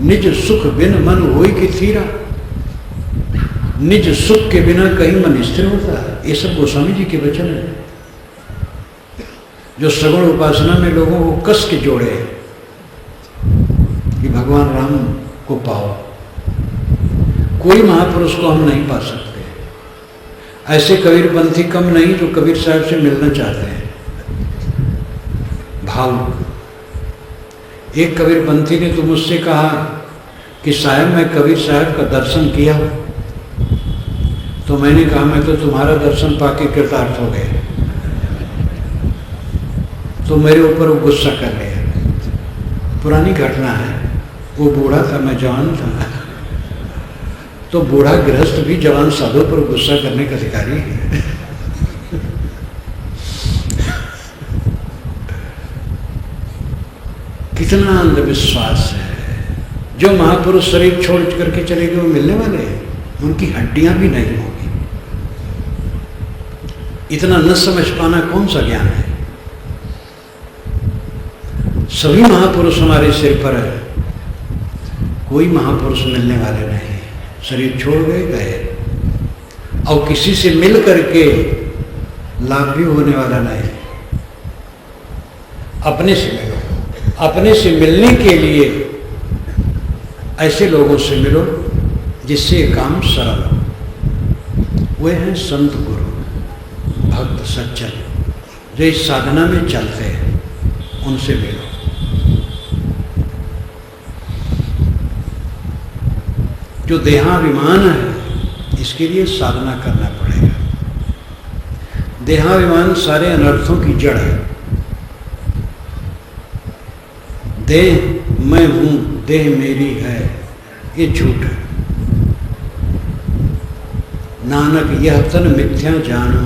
निज सुख बिन मन होई के थीरा। निज सुख के बिना कहीं मन स्थिर होता है। ये सब गोस्वामी जी के वचन है, जो सगुण उपासना में लोगों को कस के जोड़े कि भगवान राम को पाओ। कोई महापुरुष को हम नहीं पा सकते। ऐसे कबीरपंथी कम नहीं जो कबीर साहब से मिलना चाहते हैं। भावुक एक कबीरपंथी ने तो मुझसे कहा कि साहब मैं कबीर साहब का दर्शन किया, तो मैंने कहा मैं तो तुम्हारा दर्शन पाके कृतार्थ हो गए। तो मेरे ऊपर वो गुस्सा कर लिया। पुरानी घटना है, वो बूढ़ा था, मैं जवान था। तो बूढ़ा गृहस्थ भी जवान साधु पर गुस्सा करने का अधिकारी है। कितना अंधविश्वास है। जो महापुरुष शरीर छोड़ करके चले गए वो मिलने वाले हैं, उनकी हड्डियां भी नहीं होगी। इतना न समझ पाना कौन सा ज्ञान है? सभी महापुरुष हमारे सिर पर है, कोई महापुरुष मिलने वाले नहीं। शरीर छोड़ गए और किसी से मिल करके लाभ भी होने वाला नहीं। अपने से मिलो, अपने से मिलने के लिए ऐसे लोगों से मिलो जिससे काम सरल हो। वे हैं संत गुरु भक्त सज्जन जो इस साधना में चलते हैं, उनसे मिलो। जो देहाभिमान है इसके लिए साधना करना पड़ेगा। देहाभिमान सारे अनर्थों की जड़ है। देह मैं हूं, देह मेरी है, ये झूठ है। नानक यह तन मिथ्या जानो,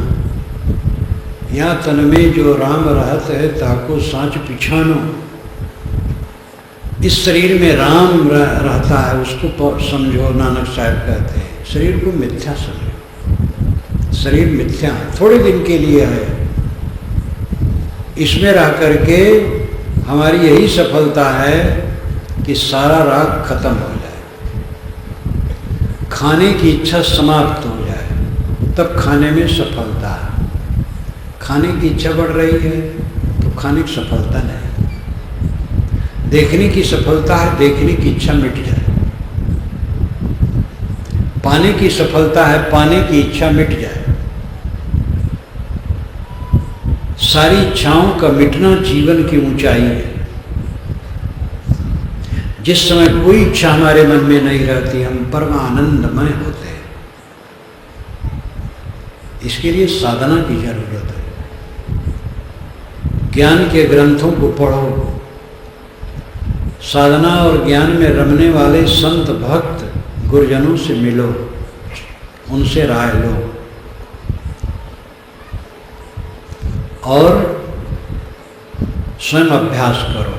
या तन में जो राम रहत है ताको साँच पिछानो। इस शरीर में राम रहता है, उसको समझो। नानक साहब कहते हैं शरीर को मिथ्या समझो। शरीर मिथ्या है, थोड़े दिन के लिए है। इसमें रह करके हमारी यही सफलता है कि सारा राग खत्म हो जाए, खाने की इच्छा समाप्त हो जाए, तब खाने में सफलता है। खाने की इच्छा बढ़ रही है तो खाने की सफलता नहीं। देखने की सफलता है, देखने की इच्छा मिट जाए। पाने की सफलता है, पाने की इच्छा मिट जाए। सारी इच्छाओं का मिटना जीवन की ऊंचाई है। जिस समय कोई इच्छा हमारे मन में नहीं रहती, हम परमानंदमय होते हैं। इसके लिए साधना की जरूरत है। ज्ञान के ग्रंथों को पढ़ो। साधना और ज्ञान में रमने वाले संत भक्त गुरुजनों से मिलो, उनसे राय लो और स्वयं अभ्यास करो।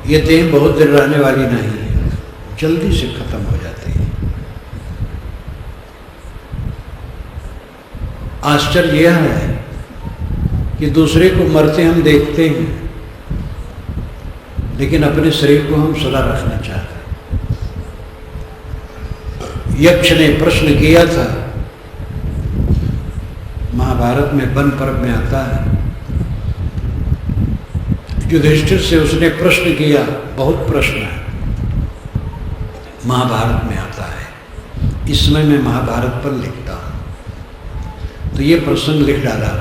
ये देह बहुत देर रहने वाली नहीं है, जल्दी से खत्म हो जाती है। आश्चर्य यह है कि दूसरे को मरते हम देखते हैं, लेकिन अपने शरीर को हम सदा रखना चाहते हैं। यक्ष ने प्रश्न किया था, महाभारत में वन पर्व में आता है, युधिष्ठिर से उसने प्रश्न किया, बहुत प्रश्न है, महाभारत में आता है। इस समय मैं महाभारत पर लिखता हूं, तो ये प्रसंग लिख डाला,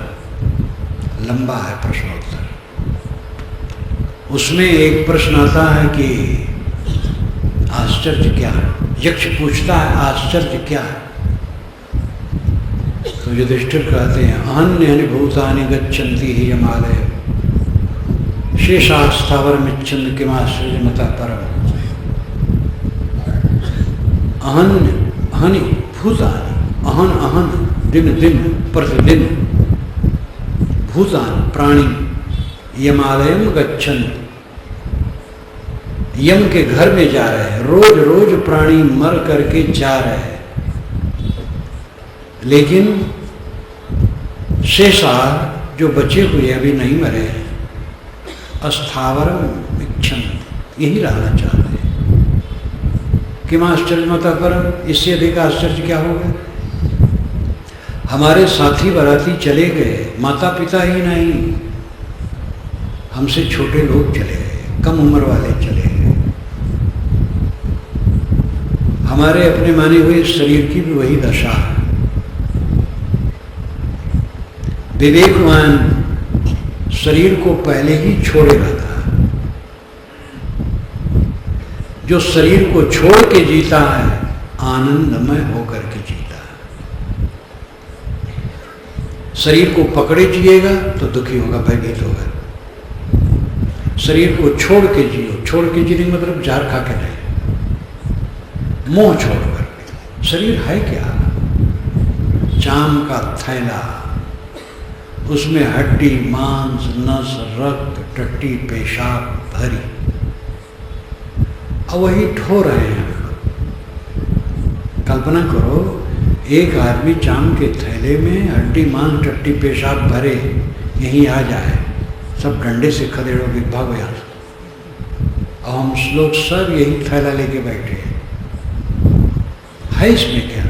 लंबा है प्रश्नोत्तर। उसमें एक प्रश्न आता है कि आश्चर्य क्या है। यक्ष पूछता है आश्चर्य क्या है, तो युधिष्ठिर कहते हैं अन्य भूतानि गच्छन्ति हि यमालय शेषास्थावर मिच्छन्द किमाश्चर्य मता परम। अहनि भूतानि, अहन अहन दिन दिन प्रतिदिन, भूतानि प्राणी यमालयम गच्छन्ति, यम के घर में जा रहे हैं। रोज रोज प्राणी मर करके जा रहे हैं, लेकिन शेषार जो बचे हुए अभी नहीं मरे हैं, अस्थावरम इच्छन्ति, यही रहना चाहते हैं। किम आश्चर्यमतः परम, इससे अधिक आश्चर्य क्या होगा। हमारे साथी बराती चले गए, माता पिता ही नहीं, हमसे छोटे लोग चले गए, कम उम्र वाले चले गए। हमारे अपने माने हुए शरीर की भी वही दशा है। विवेकवान शरीर को पहले ही छोड़े रहता है। जो शरीर को छोड़ के जीता है, आनंदमय होकर के जीता है। शरीर को पकड़े जिएगा तो दुखी होगा, भयभीत होगा। शरीर को छोड़ के जियो, छोड़ के जीने मतलब जार खा के नहीं, मोह छोड़ कर। शरीर है क्या, चाम का थैला, उसमें हड्डी मांस नस रक्त टट्टी पेशाब भरी, अब वही ढो रहे हैं। कल्पना करो, एक आदमी चाम के थैले में हड्डी मांस टट्टी पेशाब भरे यहीं आ जाए, सब डंडे से खदेड़ोगे, भागो यहाँ से। और हम लोग सब यही थैला लेके बैठे हैं। है इसमें क्या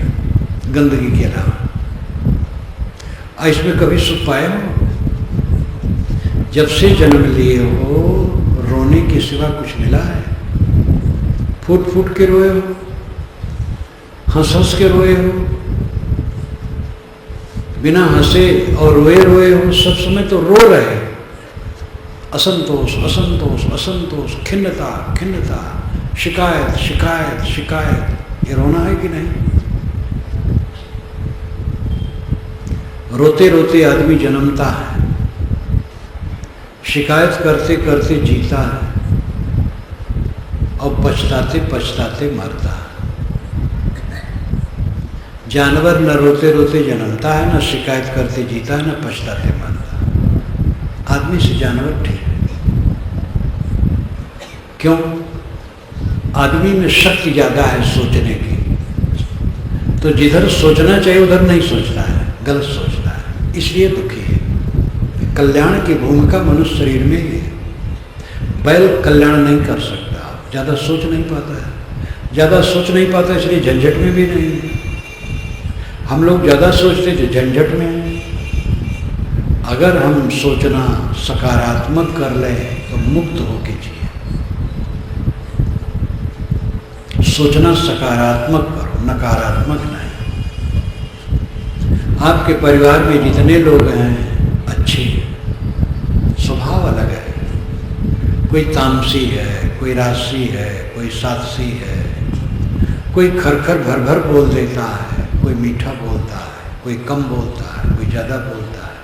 गंदगी के अलावा? इसमें कभी सुख पाए हो? जब से जन्म लिए हो, रोने के सिवा कुछ मिला है? फूट फूट के रोए हो, हंस हंस के रोए हो, बिना हंसे और रोए रोए हो, सब समय तो रो रहे। असंतोष असंतोष असंतोष, खिन्नता खिन्नता, शिकायत शिकायत शिकायत, ये रोना है कि नहीं? रोते रोते आदमी जन्मता है, शिकायत करते करते जीता है, और पछताते पछताते मरता है। जानवर न रोते रोते जन्मता है, न शिकायत करते जीता है, न पछताते मरता है। आदमी से जानवर ठीक है। क्यों? आदमी में शक्ति ज्यादा है सोचने की, तो जिधर सोचना चाहिए उधर नहीं सोचता है, गलत सोचता है, इसलिए दुखी है। कल्याण की भूमिका मनुष्य शरीर में ही है। बैल कल्याण नहीं कर सकता, ज़्यादा सोच नहीं पाता है। ज़्यादा सोच नहीं पाता इसलिए झंझट में भी नहीं है। हम लोग ज़्यादा सोचते थे, झंझट में हैं। अगर हम सोचना सकारात्मक कर लें तो मुक्त होके जिए। सोचना सकारात्मक करो, नकारात्मक नहीं। आपके परिवार में जितने लोग हैं अच्छे, स्वभाव अलग है। कोई तामसी है, कोई राशि है, कोई सात्सी है, कोई खरखर भर भर बोल देता है, कोई मीठा बोलता है, कोई कम बोलता है, कोई ज़्यादा बोलता है,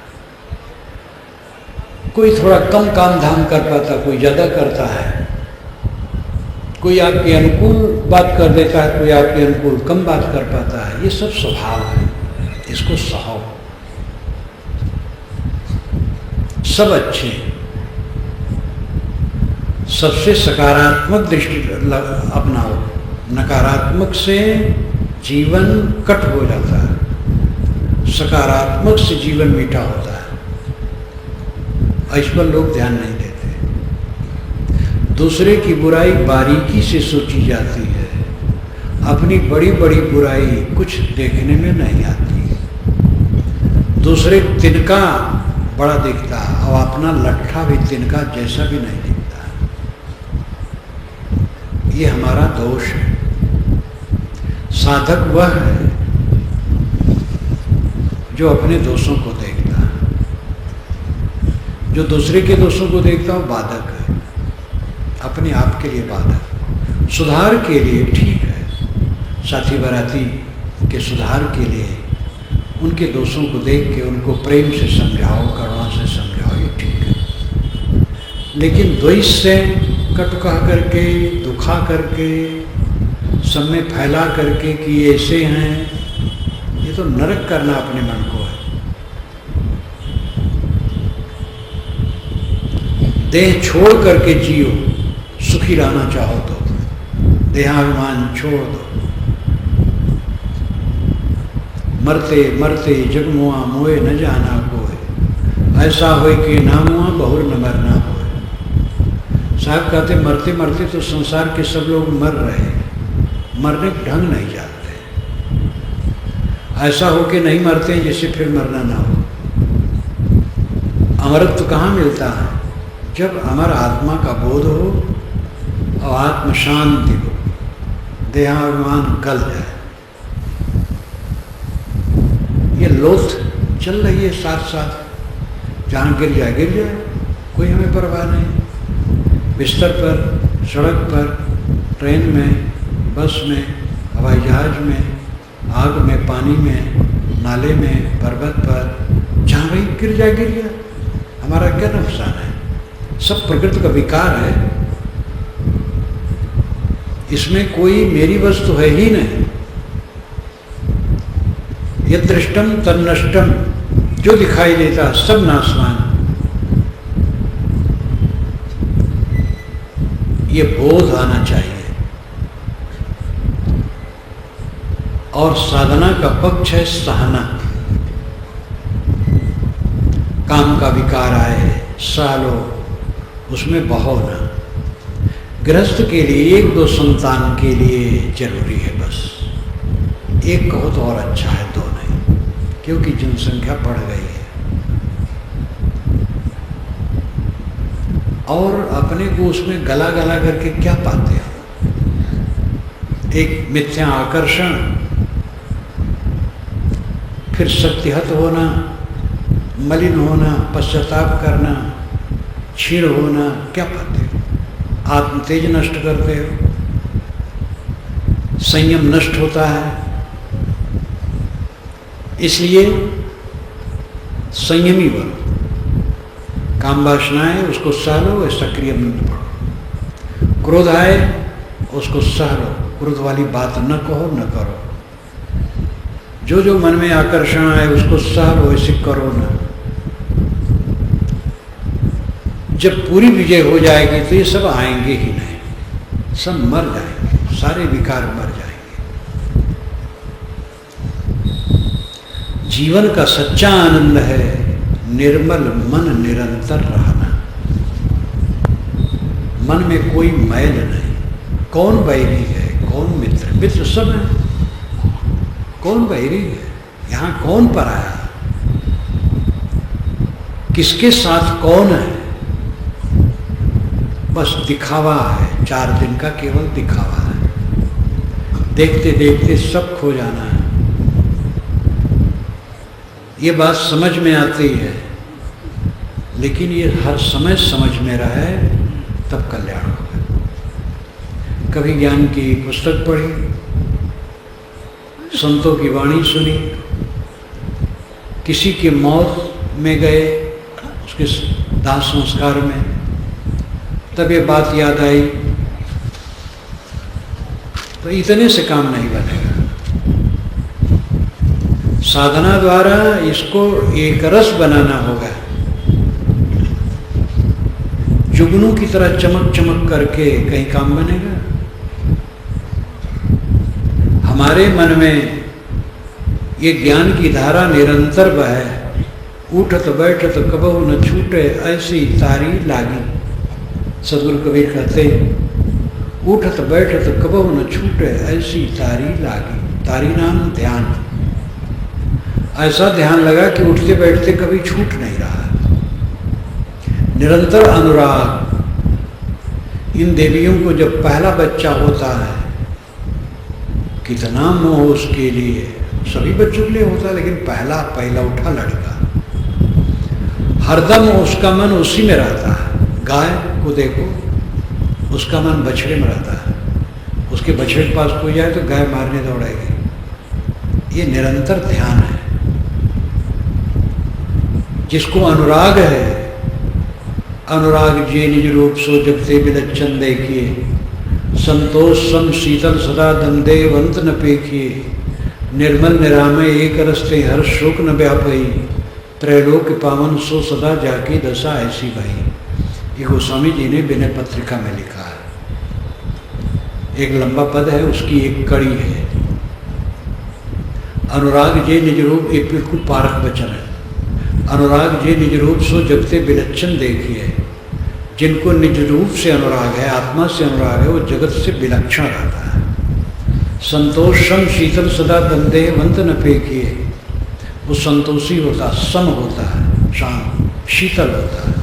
कोई थोड़ा कम काम धाम कर पाता, कोई ज़्यादा करता है, कोई आपके अनुकूल बात कर देता है, कोई आपके अनुकूल कम बात कर पाता है। ये सब स्वभाव है, इसको सहो। सब अच्छे, सबसे सकारात्मक दृष्टि अपनाओ। नकारात्मक से जीवन कट हो जाता है, सकारात्मक से जीवन मीठा होता है। इस पर लोग ध्यान नहीं देते। दूसरे की बुराई बारीकी से सोची जाती है, अपनी बड़ी बड़ी बुराई कुछ देखने में नहीं आती। दूसरे तिनका बड़ा दिखता और अपना लट्ठा भी तिनका जैसा भी नहीं दिखता। ये हमारा दोष है। साधक वह है जो अपने दोषों को देखता है, जो दूसरे के दोषों को देखता है वो बाधक है, अपने आप के लिए बाधक। सुधार के लिए ठीक है, साथी बाराती के सुधार के लिए उनके दोषों को देख के उनको प्रेम से समझाओ, करुणा से समझाओ, ये ठीक है। लेकिन द्वेष से कट कह करके, दुखा करके, सब में फैला करके कि ऐसे हैं, ये तो नरक करना अपने मन को है। देह छोड़ करके जियो, सुखी रहना चाहो तो देहाभिमान छोड़ दो। मरते मरते जगमुआ मोए न जाना कोय, ऐसा होए कि ना मुआ बहुर न मरना होए। साहब कहते मरते मरते तो संसार के सब लोग मर रहे हैं, मरने का ढंग नहीं जानते। ऐसा हो कि नहीं मरते हैं जिससे फिर मरना ना हो। अमरत्व कहाँ मिलता है? जब अमर आत्मा का बोध हो और आत्म शांति हो, देहाभिमान गल जाए। ये लोथ चल रही है साथ साथ, जहाँ गिर जाए, कोई हमें परवाह नहीं। बिस्तर पर, सड़क पर, ट्रेन में, बस में, हवाई जहाज में, आग में, पानी में, नाले में, पर्वत पर, जहाँ भाई गिर जाए। हमारा क्या नुकसान है? सब प्रकृति का विकार है, इसमें कोई मेरी वस्तु है ही नहीं। यद दृष्टम तन्नष्टम, जो दिखाई देता सब नाशवान। ये बोध आना चाहिए। और साधना का पक्ष है सहना। काम का विकार आए, सह लो, उसमें बहो ना। गृहस्थ के लिए 1-2 संतान के लिए जरूरी है, बस एक कहो तो और अच्छा है, 2 नहीं, क्योंकि जनसंख्या बढ़ गई है। और अपने को उसमें गला गला करके क्या पाते हैं? एक मिथ्या आकर्षण, फिर सत्यहत होना, मलिन होना, पश्चाताप करना, क्षीण होना, क्या पाते हो? आत्म तेज नष्ट करते हो, संयम नष्ट होता है। इसलिए संयमी बनो। काम वासनाएं उसको सह लो, सक्रिय मन पड़ो। क्रोध आए उसको सह लो, क्रोध वाली बात न कहो, न करो। जो मन में आकर्षण आए उसको सह लो, ऐसे करो ना। जब पूरी विजय हो जाएगी तो ये सब आएंगे ही नहीं, सब मर जाएंगे, सारे विकार मर जाएंगे। जीवन का सच्चा आनंद है निर्मल मन निरंतर रहना। मन में कोई मैल नहीं। कौन बैरी है, कौन मित्र? मित्र सब है। कौन बैरी है? यहाँ कौन पराया? किसके साथ कौन है? बस दिखावा है, 4 दिन का केवल दिखावा है। देखते देखते सब खो जाना है। ये बात समझ में आती है, लेकिन ये हर समय समझ में रहे तब कल्याण होगा। कभी ज्ञान की पुस्तक पढ़ी, संतों की वाणी सुनी, किसी की मौत में गए, उसके दाह संस्कार में, तब ये बात याद आई तो इतने से काम नहीं बनेगा। साधना द्वारा इसको एक रस बनाना होगा। जुगनू की तरह चमक चमक करके कहीं काम बनेगा? हमारे मन में ये ज्ञान की धारा निरंतर बहे, उठत बैठत कबहु न छूटे ऐसी तारी लागी। सदगुरु कबीर कहते, उठत बैठत कबहु न छूटे ऐसी तारी लागी। तारी नाम ध्यान। ऐसा ध्यान लगा कि उठते बैठते कभी छूट नहीं रहा। निरंतर अनुराग। इन देवियों को जब पहला बच्चा होता है, कितना मोह उसके लिए, सभी बच्चों के लिए होता है, लेकिन पहला उठा लड़का, हरदम उसका मन उसी में रहता है। गाय को देखो, उसका मन बछड़े में रहता है। उसके बछड़े के पास कोई जाए तो गाय मारने दौड़ेगी। ये निरंतर ध्यान है। जिसको अनुराग है, अनुराग जे निज रूप सो जगते विलक्षण देखिए, संतोष सम शीतल सदा दंदेवंत न पेखिए, निर्मल निरामय एक रस्ते हर शोक न व्यापई, त्रैलोक पावन सो सदा जाकी दशा ऐसी भाई। ये गोस्वामी जी ने विनय पत्रिका में लिखा है। एक लंबा पद है, उसकी एक कड़ी है। अनुराग जे निज रूप, एक बिल्कुल पारक वचन है। अनुराग जे निज रूप सो जगते विलक्षण देखिए। जिनको निज रूप से अनुराग है, आत्मा से अनुराग है, वो जगत से विलक्षण रहता है। संतोषम शीतल सदा दंदेवंत न फेंकिए, वो संतोषी होता, सम होता है, शांत शीतल होता है,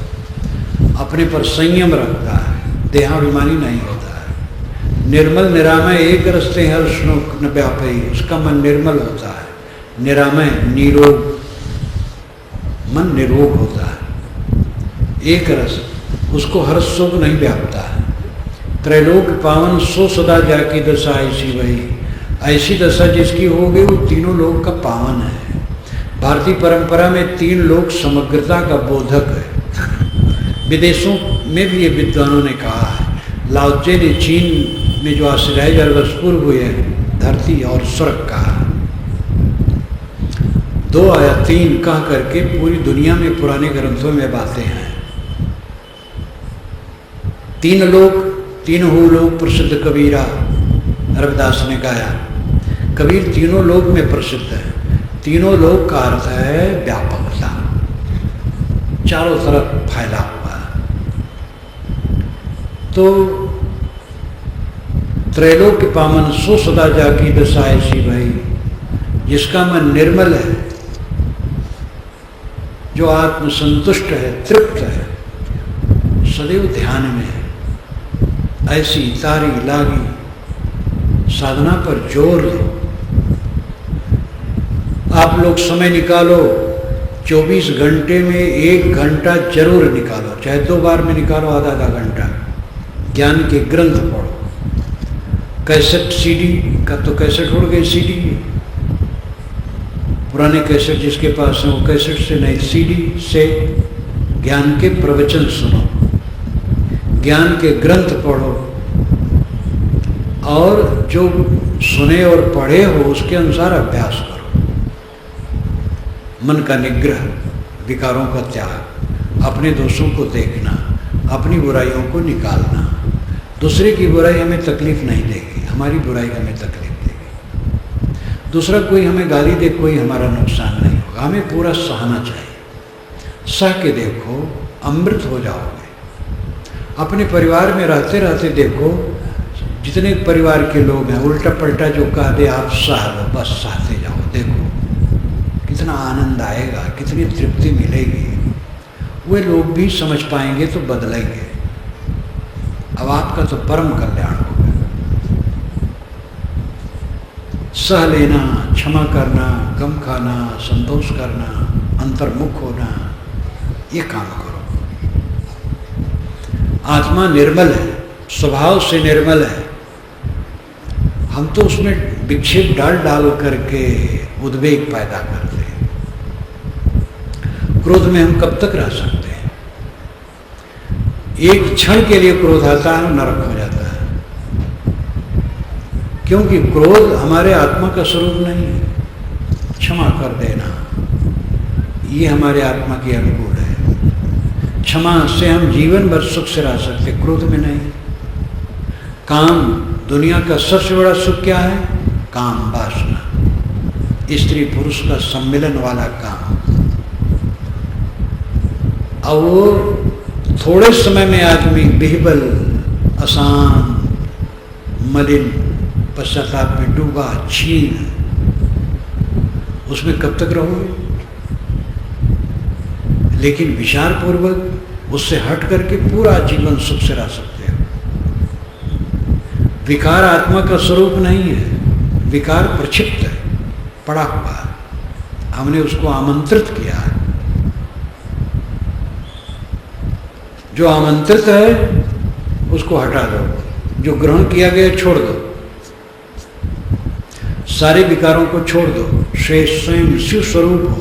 अपने पर संयम रखता है, देहाभिमानी नहीं होता है। निर्मल निरामय एक रस्ते हर श्लोक न व्यापी, उसका मन निर्मल होता है। निरामय निरोग, मन निरोग होता है। एक रस, उसको हर शोक नहीं व्यापता है। त्रैलोक पावन सो सदा जाकी दशा ऐसी वही। ऐसी दशा जिसकी हो गई वो तीनों लोक का पावन है। भारतीय परंपरा में तीन लोक समग्रता का बोधक है। विदेशों में भी ये विद्वानों ने कहा है। लाओत्से ने चीन में जो आश्रय जरदस्पूर्व हुए धरती और स्वर्ग कहा, 2 या 3 कह करके पूरी दुनिया में पुराने ग्रंथों में बातें हैं। 3 लोक, 3 हो लोक प्रसिद्ध कबीरा, रविदास ने गाया। कबीर तीनों लोक में प्रसिद्ध है। तीनों लोक का अर्थ है व्यापकता, चारों तरफ फैला हुआ। तो त्रैलोक्य पावन सो सदा जाकी दशा ऐसी भाई, जिसका मन निर्मल है, जो आत्मसंतुष्ट है, तृप्त है, सदैव ध्यान में है, ऐसी तारी लागी। साधना पर जोर दो। आप लोग समय निकालो, 24 घंटे में 1 घंटा जरूर निकालो, चाहे 2 बार में निकालो, आधा घंटा। ज्ञान के ग्रंथ पढ़ो। कैसेट सीडी का तो कैसेट उड़ गई, सीडी पुराने कैसेट जिसके पास है वो कैसेट से नहीं, सीडी से ज्ञान के प्रवचन सुनो, ज्ञान के ग्रंथ पढ़ो, और जो सुने और पढ़े हो उसके अनुसार अभ्यास करो। मन का निग्रह, विकारों का त्याग, अपने दोषों को देखना, अपनी बुराइयों को निकालना। दूसरे की बुराई हमें तकलीफ नहीं देगी, हमारी बुराई हमें तकलीफ देगी। दूसरा कोई हमें गाली दे, कोई हमारा नुकसान नहीं होगा। हमें पूरा सहना चाहिए। सह के देखो, अमृत हो जाओगे। अपने परिवार में रहते रहते देखो, जितने परिवार के लोग हैं, उल्टा पलटा जो कह दे आप सह लो, बस सहते जाओ। देखो कितना आनंद आएगा, कितनी तृप्ति मिलेगी। वे लोग भी समझ पाएंगे तो बदलेंगे। अब आपका तो परम कल्याण होगा। सह लेना, क्षमा करना, गम खाना, संतोष करना, अंतर्मुख होना, ये काम करो। आत्मा निर्मल है, स्वभाव से निर्मल है। हम तो उसमें विक्षेप डाल डाल करके उद्वेग पैदा करते हैं। क्रोध में हम कब तक रह सकते हैं? एक क्षण के लिए क्रोध आता है, नरक हो जाता है। क्योंकि क्रोध हमारे आत्मा का स्वरूप नहीं है। क्षमा कर देना, ये हमारे आत्मा के अनुकूल है। क्षमा से हम जीवन भर सुख से रह सकते, क्रोध में नहीं। काम, दुनिया का सबसे बड़ा सुख क्या है? काम, वासना, स्त्री पुरुष का सम्मिलन वाला काम। अब वो थोड़े समय में आदमी बिहबल, अशांत, मलिन, पश्चाताप में डूबा, क्षीण, उसमें कब तक रहोगे? लेकिन विचार पूर्वक उससे हट करके पूरा जीवन सुख से रह सकते हो। विकार आत्मा का स्वरूप नहीं है, विकार प्रक्षिप्त है, पड़ा हुआ है, हमने उसको आमंत्रित किया है। जो आमंत्रित है उसको हटा दो, जो ग्रहण किया गया छोड़ दो, सारे विकारों को छोड़ दो, श्रेष्ठ स्वयं शिव स्वरूप हो।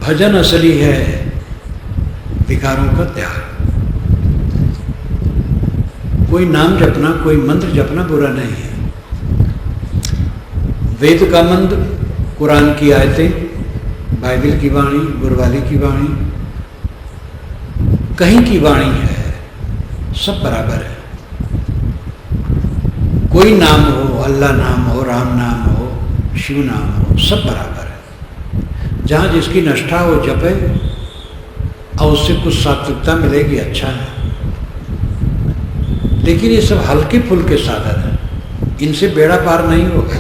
भजन असली है विकारों का त्याग। कोई नाम जपना, कोई मंत्र जपना बुरा नहीं है। वेद का मंत्र, कुरान की आयतें, बाइबल की वाणी, गुरवाली की वाणी, कहीं की वाणी है, सब बराबर है। कोई नाम हो, अल्लाह नाम हो, राम नाम हो, शिव नाम हो, सब बराबर है। जहाँ जिसकी निष्ठा हो जपे और उससे कुछ सात्विकता मिलेगी, अच्छा है। लेकिन ये सब हल्के फुल्के साधन हैं, इनसे बेड़ा पार नहीं होगा।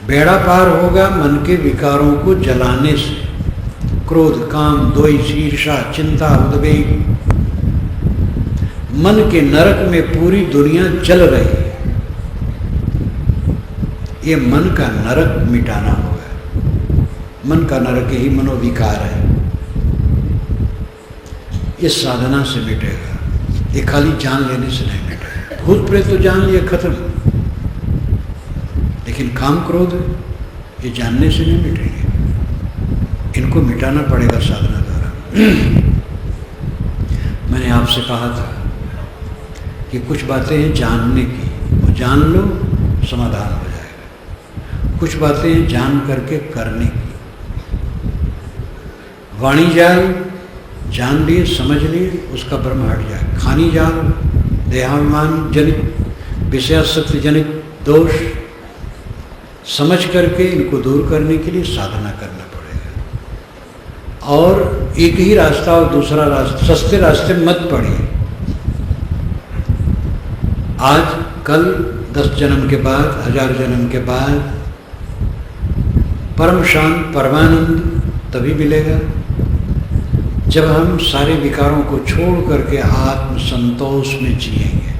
बेड़ा पार होगा मन के विकारों को जलाने से। क्रोध, काम, द्वेष, ईर्ष्या, चिंता, उद्वेग, मन के नरक में पूरी दुनिया जल रही है। ये मन का नरक मिटाना होगा। मन का नरक ही मनोविकार है, इस साधना से मिटेगा। ये खाली जान लेने से नहीं मिटेगा। भूत प्रेत तो जान लिया, खत्म। लेकिन काम, क्रोध, ये जानने से नहीं मिटेंगे। इनको मिटाना पड़ेगा साधना द्वारा। मैंने आपसे कहा था कि कुछ बातें हैं जानने की, वो जान लो, समाधान हो जाएगा। कुछ बातें हैं जान करके करने की। वाणी जाल, जान लिए, समझ लिए, उसका भ्रम हट जाए। खानी जाल, देहाभिमान जनित, विषयासक्ति जनित दोष, समझ करके इनको दूर करने के लिए साधना करना पड़ेगा। और एक ही रास्ता और दूसरा रास्ता, सस्ते रास्ते मत पड़िए। आज, कल, 10 जन्म के बाद, 1000 जन्म के बाद परम शांत, परमानंद तभी मिलेगा जब हम सारे विकारों को छोड़ करके आत्म संतोष में जिएंगे।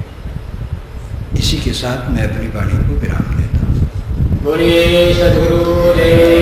इसी के साथ मैं अपनी वाणी को विराम देता हूँ। बोलिए सद्गुरु देव।